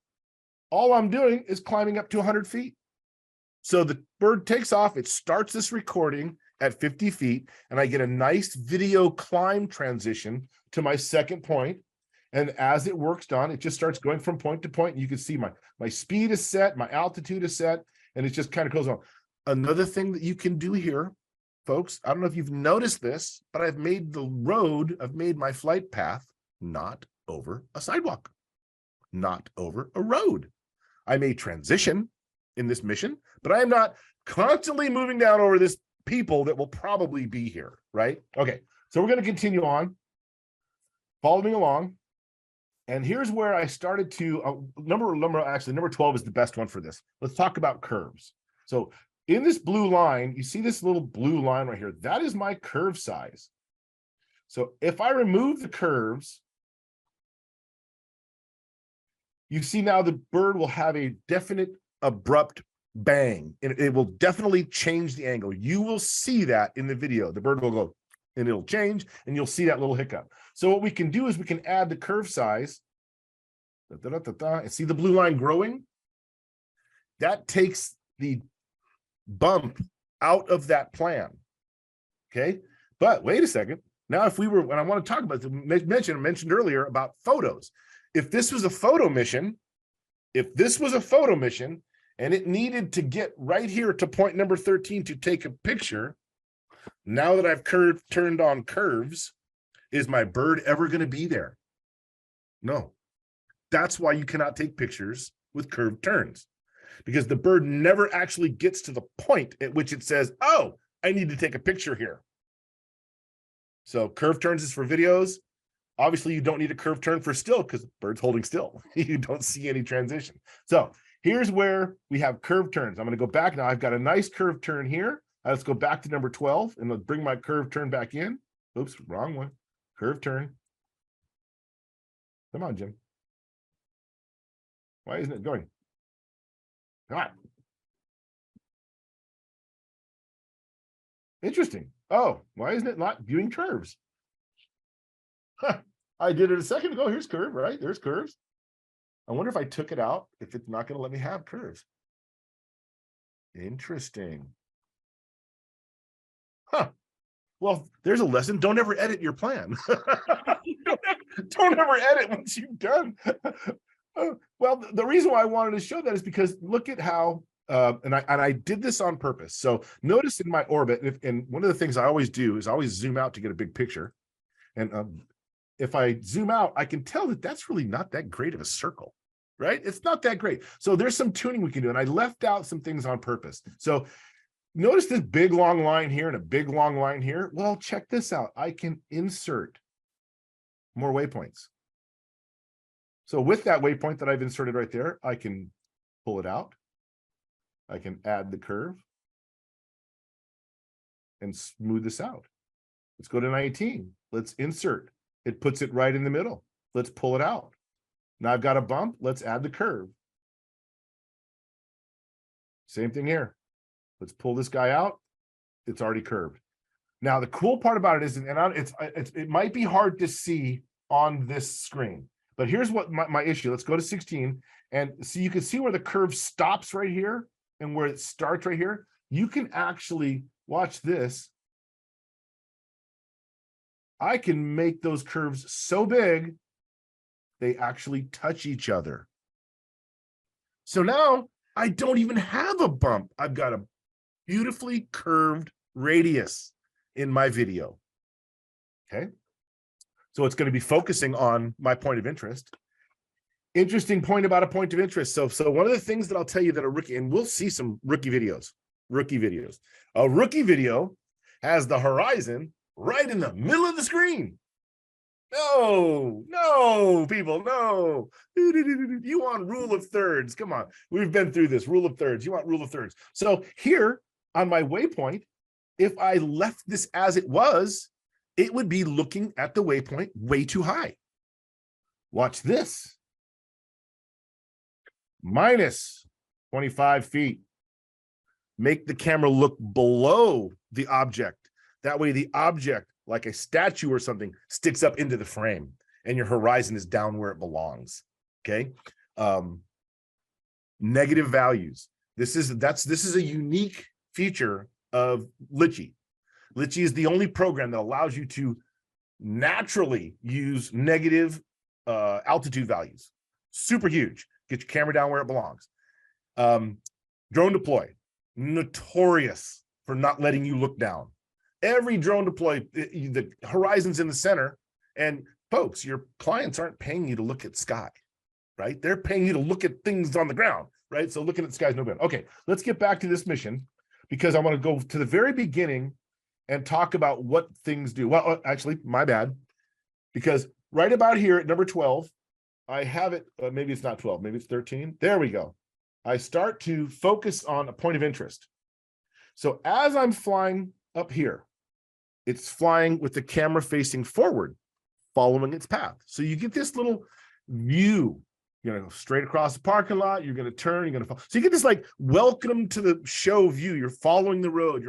all I'm doing is climbing up to 100 feet. So the bird takes off, it starts this recording at 50 feet, and I get a nice video climb transition to my second point. And as it works on, it just starts going from point to point. And you can see my speed is set, my altitude is set, and it just kind of goes on. Another thing that you can do here, folks, I don't know if you've noticed this, but I've made my flight path not over a sidewalk, not over a road. I may transition in this mission, but I am not constantly moving down over this people that will probably be here, right? Okay, so we're going to continue on, following along. And here's where I started to, number 12 is the best one for this. Let's talk about curves. So in this blue line, you see this little blue line right here. That is my curve size. So if I remove the curves, you see now the bird will have a definite abrupt bang, and it will definitely change the angle. You will see that in the video. The bird will go and it'll change, and you'll see that little hiccup. So what we can do is we can add the curve size, and see the blue line growing. That takes the bump out of that plan. Okay, but wait a second. Now, if we were, when I want to talk about, mentioned earlier about photos. If this was a photo mission, and it needed to get right here to point number 13 to take a picture, now that I've turned on curves, is my bird ever going to be there? No. That's why you cannot take pictures with curved turns, because the bird never actually gets to the point at which it says, oh, I need to take a picture here. So curved turns is for videos. Obviously, you don't need a curved turn for still, because the bird's holding still. You don't see any transition. So here's where we have curved turns. I'm going to go back now. I've got a nice curved turn here. Let's go back to number 12, and let's bring my curved turn back in. Oops, wrong one. Curved turn. Come on, Jim. Why isn't it going? Come on. Interesting. Oh, why isn't it not viewing curves? Huh. I did it a second ago. Here's curve, right? There's curves. I wonder if I took it out, if it's not going to let me have curves. Interesting. Huh. Well, there's a lesson. Don't ever edit your plan. don't ever edit once you've done. Well, the reason why I wanted to show that is because look at how, and I did this on purpose. So notice in my orbit, and one of the things I always do is I always zoom out to get a big picture. And if I zoom out, I can tell that that's really not that great of a circle, right? It's not that great. So there's some tuning we can do. And I left out some things on purpose. So notice this big long line here and a big long line here. Well, check this out. I can insert more waypoints. So with that waypoint that I've inserted right there, I can pull it out. I can add the curve. and smooth this out. Let's go to 19. Let's insert. It puts it right in the middle. Let's pull it out. Now I've got a bump. Let's add the curve. Same thing here. Let's pull this guy out. It's already curved. Now the cool part about it is, it might be hard to see on this screen, but here's what my issue. Let's go to 16 and see. You can see where the curve stops right here and where it starts right here. You can actually watch this. I can make those curves so big they actually touch each other. So now I don't even have a bump. I've got a beautifully curved radius in my video. Okay. So it's going to be focusing on my point of interest. Interesting point about a point of interest. So one of the things that I'll tell you that a rookie, and we'll see some rookie videos. A rookie video has the horizon right in the middle of the screen. No, people, no. You want rule of thirds. Come on. We've been through this. Rule of thirds. You want rule of thirds. So here on my waypoint, if I left this as it was, it would be looking at the waypoint way too high. Watch this. Minus 25 feet. Make the camera look below the object. That way the object, like a statue or something, sticks up into the frame and your horizon is down where it belongs. Okay. Negative values. This is a unique feature of Litchi. Litchi is the only program that allows you to naturally use negative altitude values. Super huge. Get your camera down where it belongs. Drone deploy, notorious for not letting you look down. Every drone deploy, the horizon's in the center, and folks, your clients aren't paying you to look at sky, right? They're paying you to look at things on the ground, right? So looking at the sky is no good. Okay, let's get back to this mission because I want to go to the very beginning and talk about what things do. Well, actually, my bad, because right about here at number 12, I have it, maybe it's not 12, maybe it's 13. There we go. I start to focus on a point of interest. So as I'm flying up here, it's flying with the camera facing forward, following its path. So you get this little view. You're going to go straight across the parking lot. You're going to turn. You're going to follow. So you get this like welcome to the show view. You're following the road.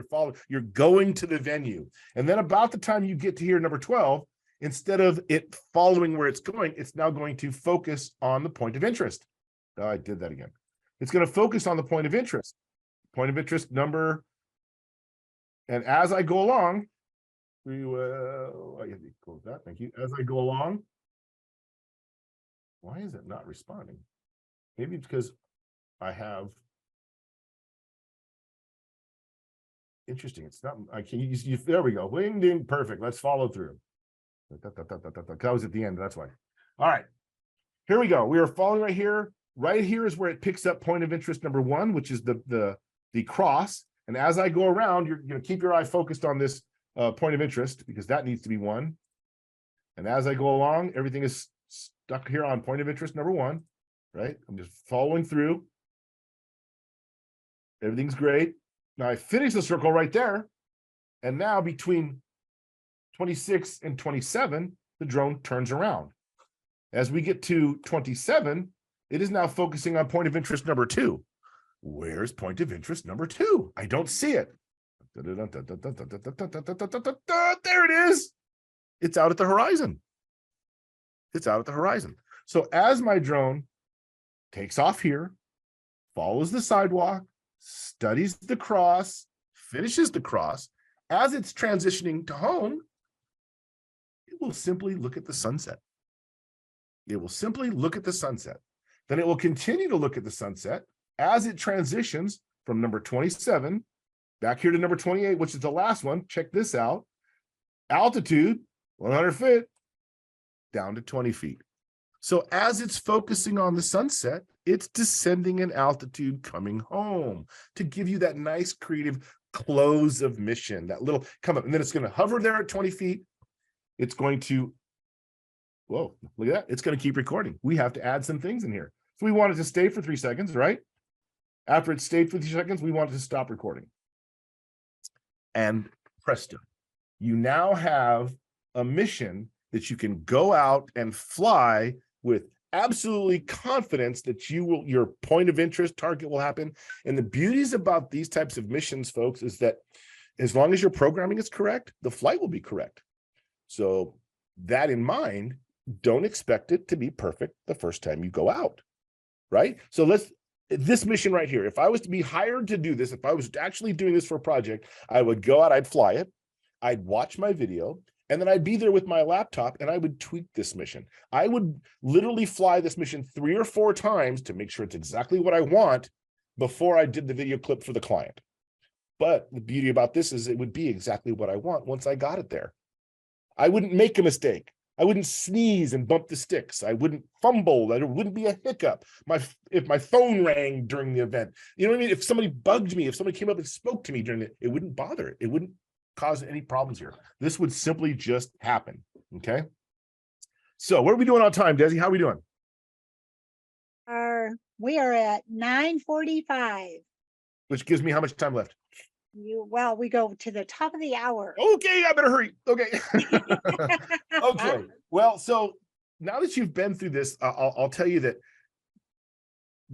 You're going to the venue. And then about the time you get to here, number 12, instead of it following where it's going, it's now going to focus on the point of interest. Oh, I did that again. It's going to focus on the point of interest. Point of interest number. And as I go along, we will, I have to close that, thank you. As I go along, why is it not responding? Maybe it's because I have, interesting, it's not, I can use, there we go, wing, ding, perfect, let's follow through. That was at the end, that's why. All right, here we go, we are following right here. Right here is where it picks up point of interest number 1, which is the cross. And as I go around, you're going to keep your eye focused on this point of interest because that needs to be 1. And as I go along, everything is stuck here on point of interest number 1, right? I'm just following through. Everything's great. Now I finish the circle right there. And now between 26 and 27, the drone turns around. As we get to 27, it is now focusing on point of interest number 2. Where's point of interest number 2? I don't see it. There it is. It's out at the horizon. It's out at the horizon. So as my drone takes off here, follows the sidewalk, studies the cross, finishes the cross, as it's transitioning to home, it will simply look at the sunset. It will simply look at the sunset. Then it will continue to look at the sunset as it transitions from number 27 back here to number 28, which is the last one. Check this out. Altitude, 100 feet, down to 20 feet. So as it's focusing on the sunset, it's descending in altitude coming home to give you that nice creative close of mission, that little come up. And then it's going to hover there at 20 feet. It's going to, whoa, look at that. It's going to keep recording. We have to add some things in here. So we want it to stay for 3 seconds, right? After it stayed for 3 seconds, we want it to stop recording. And presto, you now have a mission that you can go out and fly with absolutely confidence that your point of interest target will happen. And the beauties about these types of missions, folks, is that as long as your programming is correct, the flight will be correct. So that in mind, don't expect it to be perfect the first time you go out, right? So this mission right here, if I was to be hired to do this, if I was actually doing this for a project, I would go out, I'd fly it, I'd watch my video, and then I'd be there with my laptop and I would tweak this mission. I would literally fly this mission 3 or 4 times to make sure it's exactly what I want before I did the video clip for the client. But the beauty about this is it would be exactly what I want once I got it there. I wouldn't make a mistake. I wouldn't sneeze and bump the sticks. I wouldn't fumble. There wouldn't be a hiccup. If my phone rang during the event, you know what I mean? If somebody bugged me, if somebody came up and spoke to me during it, it wouldn't bother it. It wouldn't cause any problems here. This would simply just happen. Okay. So what are we doing on time, Desi? How are we doing? We are at 9:45. Which gives me how much time left? Well, we go to the top of the hour. Okay, I better hurry. Okay. Okay. Well, so now that you've been through this, I'll tell you that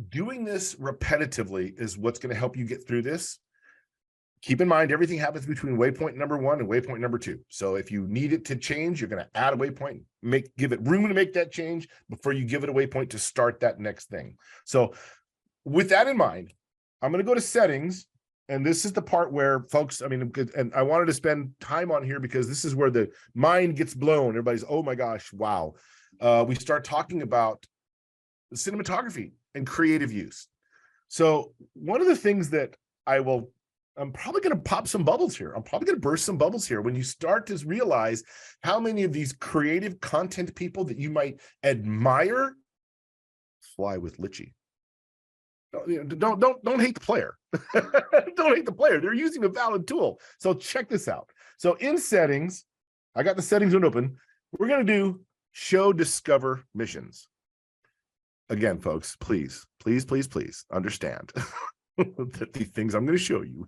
doing this repetitively is what's going to help you get through this. Keep in mind, everything happens between waypoint number 1 and waypoint number 2. So if you need it to change, you're going to add a waypoint, give it room to make that change before you give it a waypoint to start that next thing. So with that in mind, I'm going to go to settings. And this is the part where, folks, I mean, and I wanted to spend time on here because this is where the mind gets blown. Everybody's, oh my gosh, wow. We start talking about cinematography and creative use. So one of the things that I'm probably going to pop some bubbles here. I'm probably going to burst some bubbles here when you start to realize how many of these creative content people that you might admire fly with Litchi. Don't hate the player. Don't hate the player. They're using a valid tool. So check this out. So in settings, I got the settings one open. We're going to do show discover missions. Again, folks, please understand that the things I'm going to show you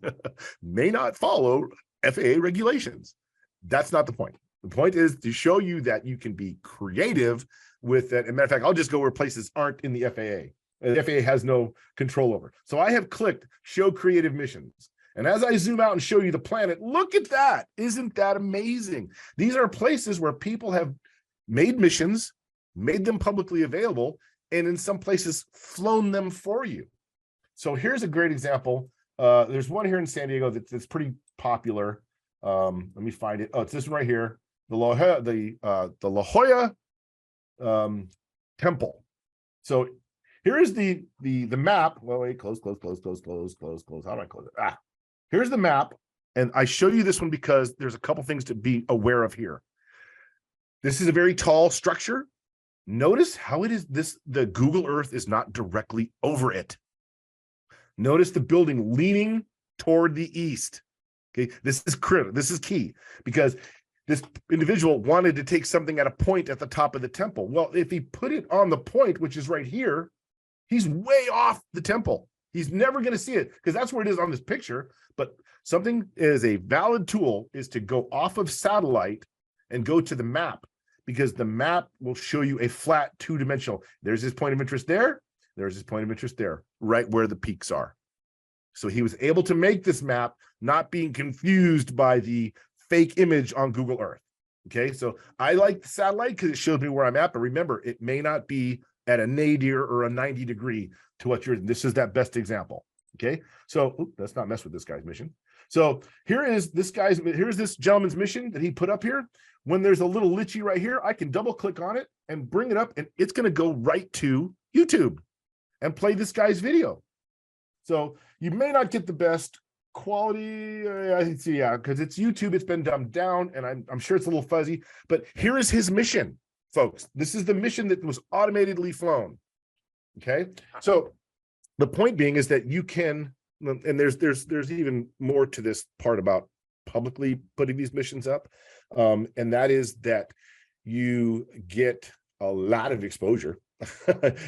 may not follow FAA regulations. That's not the point. The point is to show you that you can be creative with that. As a matter of fact, I'll just go where places aren't in the FAA. The FAA has no control over. So I have clicked show creative missions. And as I zoom out and show you the planet, look at that. Isn't that amazing? These are places where people have made missions, made them publicly available, and in some places flown them for you. So here's a great example. There's one here in San Diego that's pretty popular. Let me find it. Oh, it's this one right here. The La Jolla Temple. So here is the map. Well, wait, close. How do I close it? Here's the map. And I show you this one because there's a couple things to be aware of here. This is a very tall structure. Notice how it is the Google Earth is not directly over it. Notice the building leaning toward the east. Okay, this is critical. This is key because this individual wanted to take something at a point at the top of the temple. Well, if he put it on the point, which is right here, he's way off the temple. He's never going to see it because that's where it is on this picture. But something is a valid tool is to go off of satellite and go to the map because the map will show you a flat 2-dimensional. There's his point of interest there. There's his point of interest there, right where the peaks are. So he was able to make this map not being confused by the fake image on Google Earth. Okay, so I like the satellite because it shows me where I'm at, but remember, it may not be at a nadir or a 90 degree to what this is that best example. Okay, so let's not mess with this guy's mission. So here's this gentleman's mission that he put up here. When there's a little Litchi right here, I can double click on it and bring it up and it's going to go right to YouTube and play this guy's video. So you may not get the best quality, I see, yeah, because it's YouTube, it's been dumbed down, and I'm sure it's a little fuzzy, but here is his mission, folks. This is the mission that was automatically flown. Okay, so the point being is that you can, and there's even more to this part about publicly putting these missions up, and that is that you get a lot of exposure.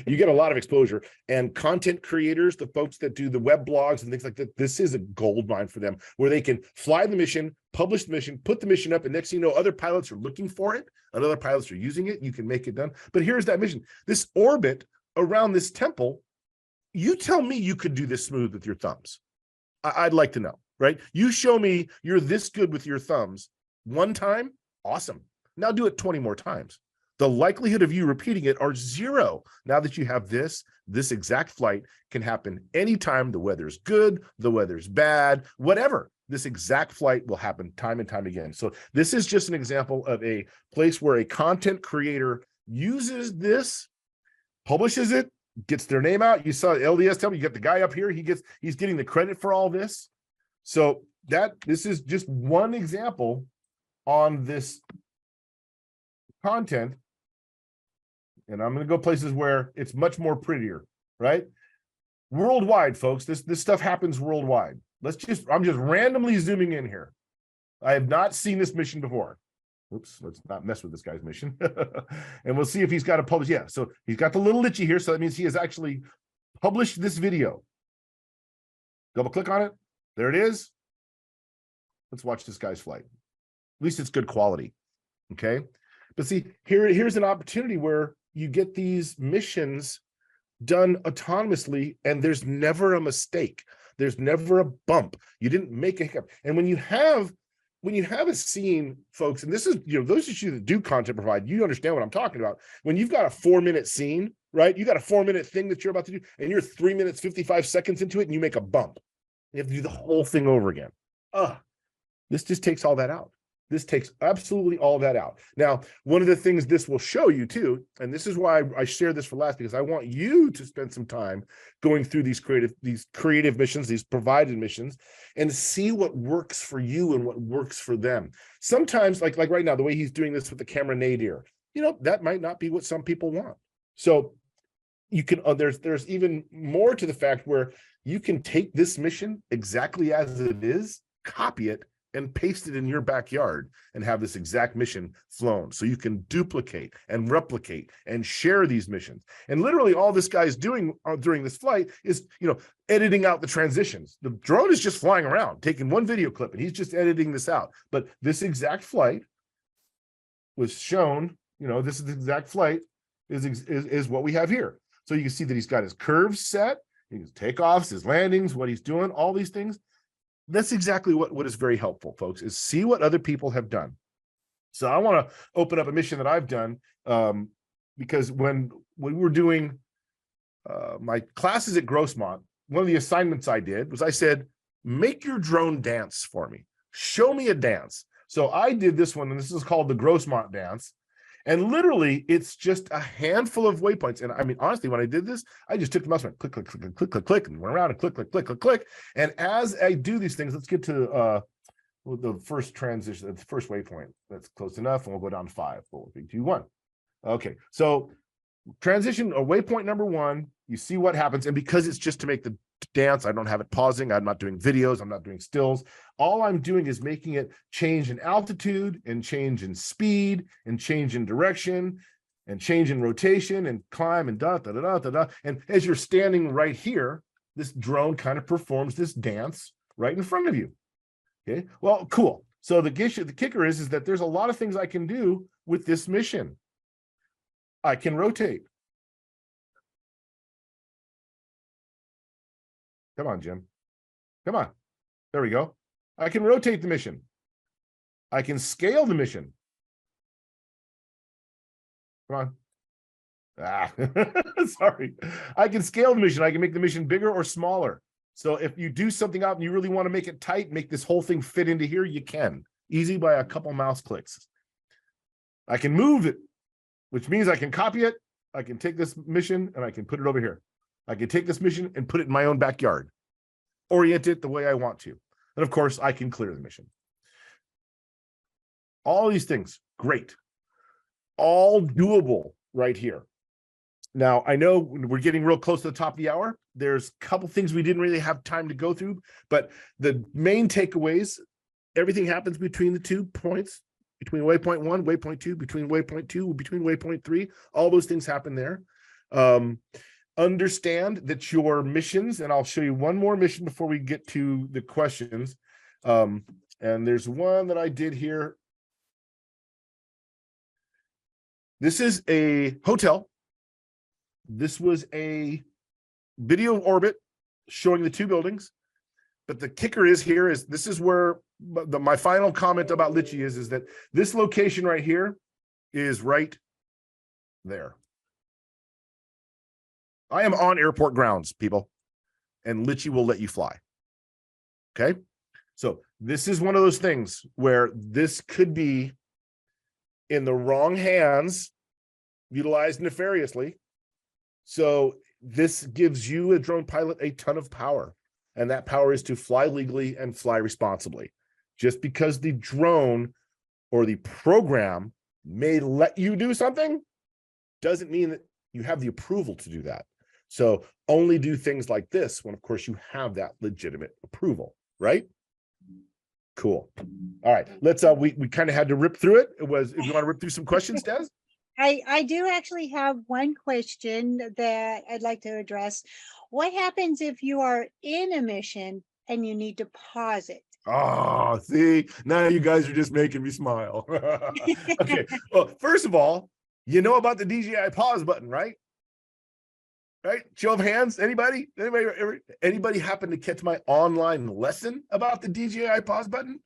you get a lot of exposure, and content creators, the folks that do the web blogs and things like that, this is a gold mine for them, where they can fly the mission, publish the mission, put the mission up, and next thing you know, other pilots are looking for it and other pilots are using it. You can make it done. But here's that mission, this orbit around this temple. You tell me you could do this smooth with your thumbs. I'd like to know, right? You show me you're this good with your thumbs one time, awesome. Now do it 20 more times. The likelihood of you repeating it are zero. Now that you have this exact flight can happen anytime the weather's good, the weather's bad, whatever. This exact flight will happen time and time again. So this is just an example of a place where a content creator uses this, publishes it, gets their name out. You saw LDS tell me, you got the guy up here, he's getting the credit for all this. So this is just one example on this content. And I'm going to go places where it's much more prettier, right? Worldwide, folks, this stuff happens worldwide. I'm just randomly zooming in here. I have not seen this mission before. Oops, let's not mess with this guy's mission. And we'll see if he's got to publish. Yeah, so he's got the little itchy here, so that means he has actually published this video. Double click on it. There it is. Let's watch this guy's flight. At least it's good quality. Okay. But see, here's an opportunity where you get these missions done autonomously, and there's never a mistake. There's never a bump. You didn't make a hiccup. And when you have a scene, folks, and this is, those of you that do content provide, you understand what I'm talking about. When you've got a 4-minute scene, right? You got a 4-minute thing that you're about to do, and you're 3 minutes, 55 seconds into it, and you make a bump. You have to do the whole thing over again. This just takes all that out. This takes absolutely all that out. Now, one of the things this will show you too, and this is why I share this for last, because I want you to spend some time going through these creative missions, these provided missions, and see what works for you and what works for them. Sometimes, like right now, the way he's doing this with the camera nadir, that might not be what some people want. So you can, there's even more to the fact where you can take this mission exactly as it is, copy it, and paste it in your backyard and have this exact mission flown. So you can duplicate and replicate and share these missions. And literally all this guy's doing during this flight is, editing out the transitions. The drone is just flying around, taking one video clip, and he's just editing this out. But this exact flight was shown, this is the exact flight is what we have here. So you can see that he's got his curves set, his takeoffs, his landings, what he's doing, all these things. That's exactly what is very helpful, folks, is see what other people have done. So I want to open up a mission that I've done because when we were doing my classes at Grossmont, one of the assignments I did was I said, make your drone dance for me. Show me a dance. So I did this one, and this is called the Grossmont dance. And literally, it's just a handful of waypoints. And I mean, honestly, when I did this, I just took the mouse and went click, click, click, click, click, click, and went around and click, click, click, click, click. And as I do these things, let's get to the first transition, the first waypoint. That's close enough, and we'll go down to 5, 4, 3, 2, 1. Okay, so transition or waypoint number 1. You see what happens, and because it's just to make the dance, I don't have it pausing. I'm not doing videos. I'm not doing stills. All I'm doing is making it change in altitude and change in speed and change in direction and change in rotation and climb and da da da da da da. And as you're standing right here, this drone kind of performs this dance right in front of you. Okay, well, cool. So the kicker is that there's a lot of things I can do with this mission. I can rotate. Come on, Jim. Come on. There we go. I can rotate the mission. I can scale the mission. Come on. Sorry. I can scale the mission. I can make the mission bigger or smaller. So if you do something out and you really want to make it tight, make this whole thing fit into here, you can. Easy by a couple mouse clicks. I can move it, which means I can copy it. I can take this mission and I can put it over here. I can take this mission and put it in my own backyard, orient it the way I want to. And of course, I can clear the mission. All these things, great. All doable right here. Now, I know we're getting real close to the top of the hour. There's a couple things we didn't really have time to go through, but the main takeaways, everything happens between the 2 points, between waypoint 1, waypoint 2, between waypoint 2, between waypoint 3, all those things happen there. Understand that your missions, and I'll show you one more mission before we get to the questions. And there's one that I did here. This is a hotel. This was a video orbit showing the two buildings. But the kicker is here is this is where my final comment about Litchi is that this location right here is right there. I am on airport grounds, people, and Litchi will let you fly. Okay. So this is one of those things where this could be in the wrong hands, utilized nefariously. So this gives you, a drone pilot, a ton of power. And that power is to fly legally and fly responsibly. Just because the drone or the program may let you do something doesn't mean that you have the approval to do that. So only do things like this when, of course, you have that legitimate approval, right? Cool. All right, let's we kind of had to rip through it. It was, if you want to rip through some questions, Des? I do actually have one question that I'd like to address. What happens if you are in a mission and you need to pause it? Oh, see, now you guys are just making me smile. Okay, well, first of all, you know about the DJI pause button, right? Right? Show of hands. Anybody happen to catch my online lesson about the DJI pause button?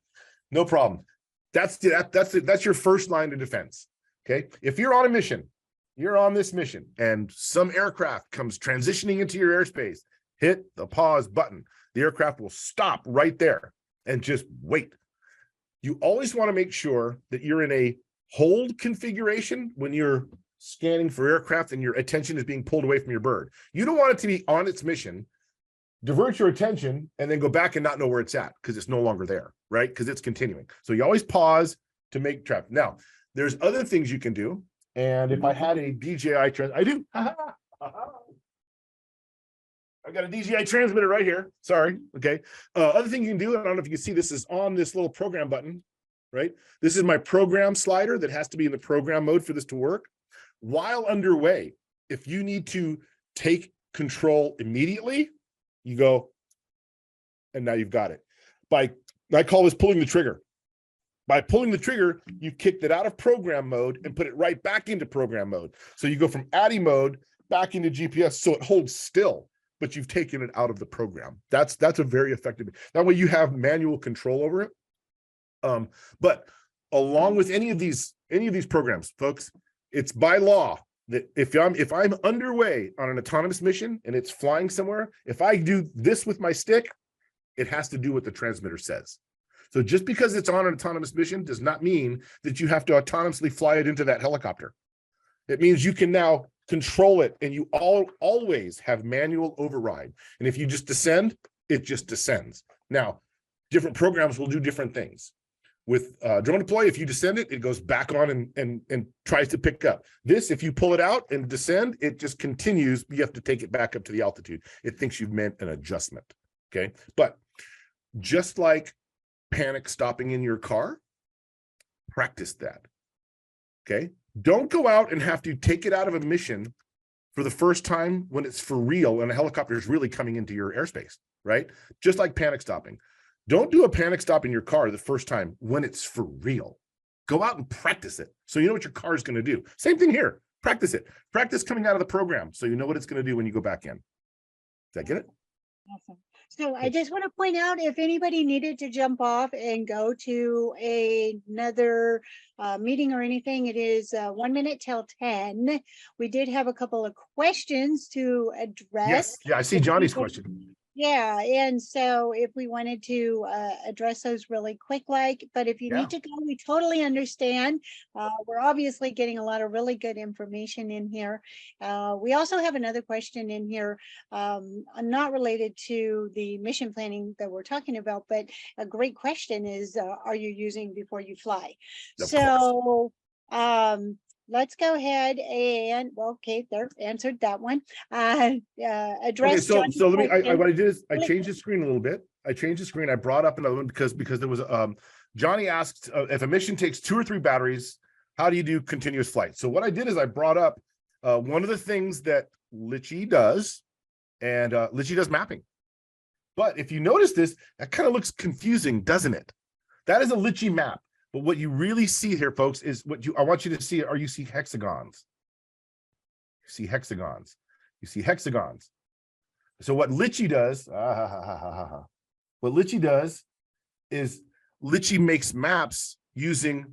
No problem. That's your first line of defense. Okay. If you're on a mission, you're on this mission, and some aircraft comes transitioning into your airspace, hit the pause button. The aircraft will stop right there and just wait. You always want to make sure that you're in a hold configuration when you're scanning for aircraft and your attention is being pulled away from your bird. You don't want it to be on its mission, divert your attention, and then go back and not know where it's at because it's no longer there, right? Because it's continuing. So you always pause to make traffic. Now, there's other things you can do. And if I had a DJI, I do. I got a DJI transmitter right here. Sorry. Okay. Other thing you can do, I don't know if you can see, this is on this little program button, right? This is my program slider that has to be in the program mode for this to work. While underway, if you need to take control immediately, you go, and now you've got it. I call this pulling the trigger. By pulling the trigger, you kicked it out of program mode and put it right back into program mode. So you go from ADI mode back into GPS, so it holds still, but you've taken it out of the program. That's a very effective. That way you have manual control over it. But along with any of these programs, folks, it's by law that if I'm underway on an autonomous mission and it's flying somewhere, if I do this with my stick, it has to do what the transmitter says. So just because it's on an autonomous mission does not mean that you have to autonomously fly it into that helicopter. It means you can now control it, and you always have manual override. And if you just descend, it just descends. Now, different programs will do different things. With drone deploy, if you descend it, it goes back on and tries to pick up. This, if you pull it out and descend, it just continues. You have to take it back up to the altitude. It thinks you've meant an adjustment. Okay, but just like panic stopping in your car, practice that. Okay, don't go out and have to take it out of a mission for the first time when it's for real and a helicopter is really coming into your airspace, right? Just like panic stopping. Don't do a panic stop in your car the first time when it's for real. Go out and practice it so you know what your car is going to do. Same thing here. Practice it. Practice coming out of the program so you know what it's going to do when you go back in. Did I get it? Awesome. So I just want to point out, if anybody needed to jump off and go to another meeting or anything, it is 1 minute till 10. We did have a couple of questions to address. Yes. Yeah, I see Johnny's question. Yeah, and so if we wanted to address those really quick, but if you need to go, we totally understand. We're obviously getting a lot of really good information in here. We also have another question in here, not related to the mission planning that we're talking about, but a great question is, are you using before you fly? So, let's go ahead and, well, okay, there, answered that one. Address. Okay, so let me, what I did is I changed the screen a little bit. I brought up another one because there was Johnny asked if a mission takes 2 or 3 batteries, how do you do continuous flight? So what I did is I brought up One of the things that Litchi does, and Litchi does mapping. But if you notice this, that kind of looks confusing, doesn't it? That is a Litchi map. But what you really see here, folks, is I want you to see are you see hexagons. You see hexagons. You see hexagons. So what Litchi does, what Litchi does is Litchi makes maps using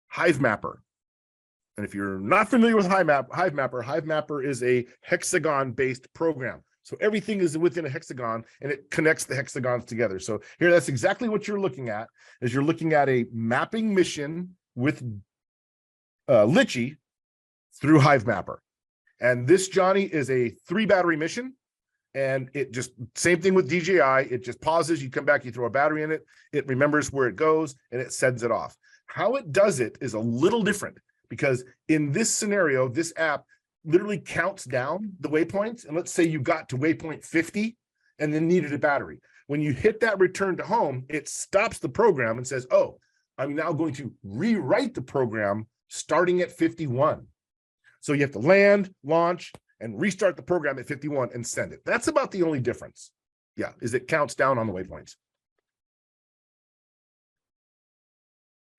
Hive Mapper. And if you're not familiar with Hive Mapper is a hexagon-based program. So everything is within a hexagon and it connects the hexagons together. So here, that's exactly what you're looking at, is you're looking at a mapping mission with Litchi through Hive Mapper. And this, Johnny, is a 3-battery mission. And it just, same thing with DJI, it just pauses, you come back, you throw a battery in it, it remembers where it goes, and it sends it off. How it does it is a little different, because in this scenario, this app literally counts down the waypoints. And let's say you got to waypoint 50 and then needed a battery. When you hit that return to home, it stops the program and says, oh, I'm now going to rewrite the program starting at 51. So you have to land, launch, and restart the program at 51 and send it. That's about the only difference. Yeah, is it counts down on the waypoints.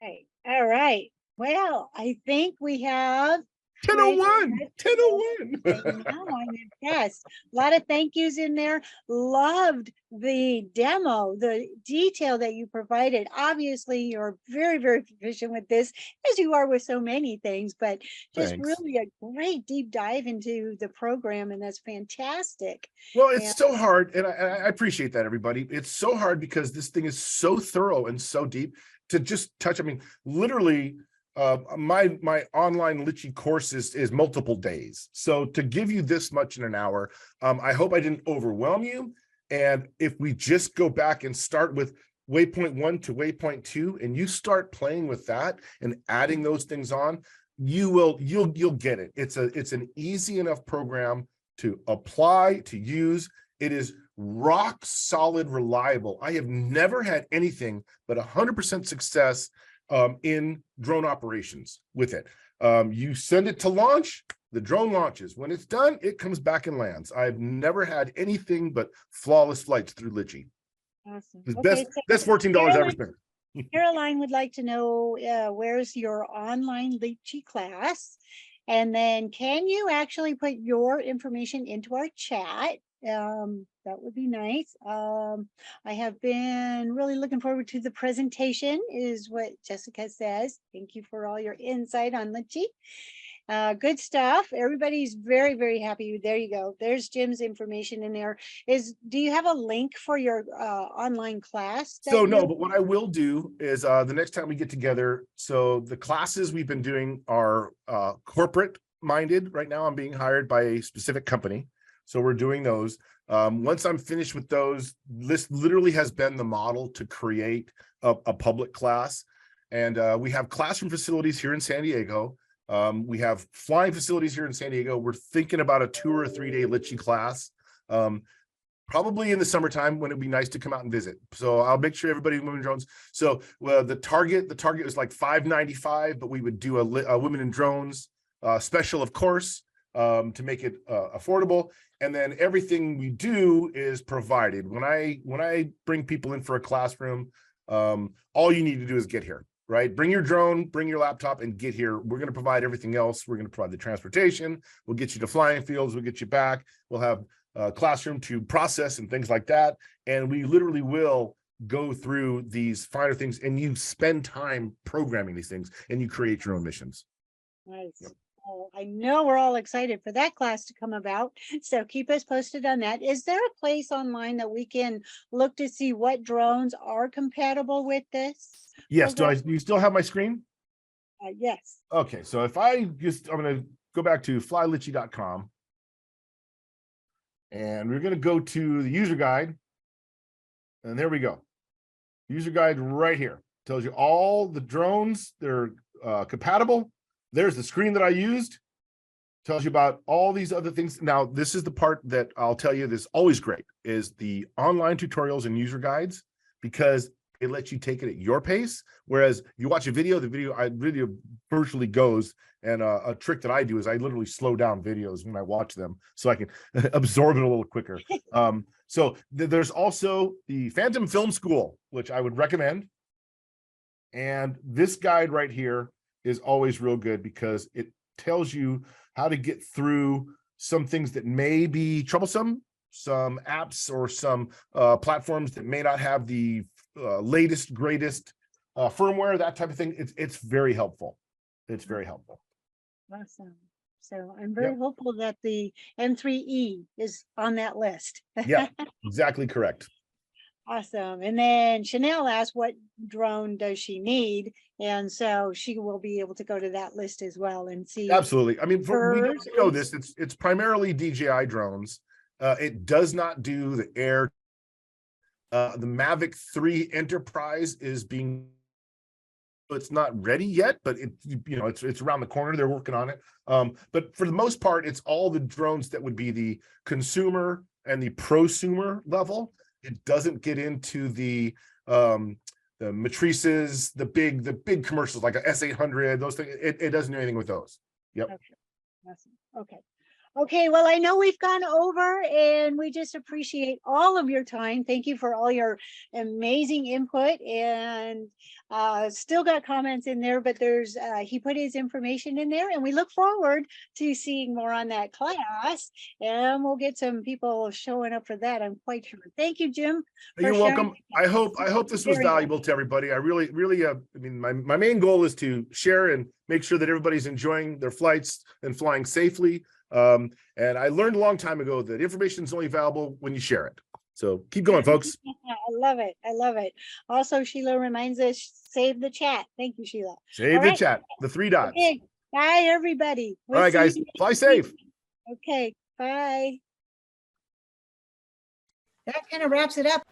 Okay. All right. Well, I think we have 1001. 1001. I know, I'm impressed. A lot of thank yous in there. Loved the demo, the detail that you provided. Obviously, you're very, very proficient with this, as you are with so many things, but just Thanks. really a great deep dive into the program, and that's fantastic. Well, it's And- so hard, and I appreciate that, everybody. It's so hard because this thing is so thorough and so deep to just touch. I mean, literally, my online Litchi course is multiple days. So to give you this much in an hour, I hope I didn't overwhelm you. And if we just go back and start with waypoint 1 to waypoint 2, and you start playing with that and adding those things on, you'll get it. It's an easy enough program to apply, to use. It is rock solid, reliable. I have never had anything but 100% success in drone operations with it. You send it to launch, the drone launches. When it's done, it comes back and lands. I've never had anything but flawless flights through Litchi. Awesome. The Okay, best so $14 I ever spent. Caroline would like to know where's your online Litchi class? And then can you actually put your information into our chat? That would be nice. I have been really looking forward to the presentation, is what Jessica says. Thank you for all your insight on Litchi. Good stuff. Everybody's very, very happy. There you go. There's Jim's information in there. Do you have a link for your online class? So no, but what I will do is the next time we get together, so the classes we've been doing are corporate minded. Right now I'm being hired by a specific company. So we're doing those. Once I'm finished with those, this literally has been the model to create a public class. And we have classroom facilities here in San Diego. We have flying facilities here in San Diego. We're thinking about a 2 or 3 day Litchi class, probably in the summertime when it'd be nice to come out and visit. So I'll make sure everybody Women in Drones. So the target is like $595, but we would do a Women in Drones special, of course, to make it affordable. And then everything we do is provided. When I bring people in for a classroom, all you need to do is get here. Right? Bring your drone, bring your laptop, and get here. We're going to provide everything else. We're going to provide the transportation. We'll get you to flying fields. We'll get you back. We'll have a classroom to process and things like that. And we literally will go through these finer things, and you spend time programming these things, and you create your own missions. Nice. Yep. Oh, I know we're all excited for that class to come about. So keep us posted on that. Is there a place online that we can look to see what drones are compatible with this? Yes. Do you still have my screen? Yes. Okay. So if I'm going to go back to flylitchi.com, and we're going to go to the user guide. And there we go. User guide right here tells you all the drones. They're compatible. There's the screen that I used. Tells you about all these other things. Now, this is the part that I'll tell you that's always great, is the online tutorials and user guides, because They let you take it at your pace. Whereas you watch a video, the video virtually goes. And a trick that I do is I literally slow down videos when I watch them so I can absorb it a little quicker. So there's also the Phantom Film School, which I would recommend. And this guide right here is always real good because it tells you how to get through some things that may be troublesome, some apps or some platforms that may not have the latest, greatest firmware, that type of thing. It's very helpful. It's very helpful. Awesome. So I'm very hopeful that the M3E is on that list. Yeah, exactly correct. Awesome. And then Chanel asked what drone does she need? And so she will be able to go to that list as well and see. Absolutely. I mean, we know Hers this. It's primarily DJI drones. It does not do the air. The Mavic 3 Enterprise is being, it's not ready yet, but it's around the corner. They're working on it. But for the most part, it's all the drones that would be the consumer and the prosumer level. It doesn't get into the matrices, the big commercials like a S800, those things. It doesn't do anything with those. Yep. Okay. Awesome. Okay. Okay, well, I know we've gone over and we just appreciate all of your time. Thank you for all your amazing input, and still got comments in there, but there's he put his information in there, and we look forward to seeing more on that class, and we'll get some people showing up for that, I'm quite sure. Thank you, Jim. You're welcome. I hope this was valuable to everybody. I really I mean, my main goal is to share and make sure that everybody's enjoying their flights and flying safely. And I learned a long time ago that information is only valuable when you share it. So keep going, folks. I love it. I love it. Also, Sheila reminds us, save the chat. Thank you, Sheila. Save the chat, the 3 dots. Okay. Bye, everybody. All right, guys, fly safe. Okay, bye. That kind of wraps it up.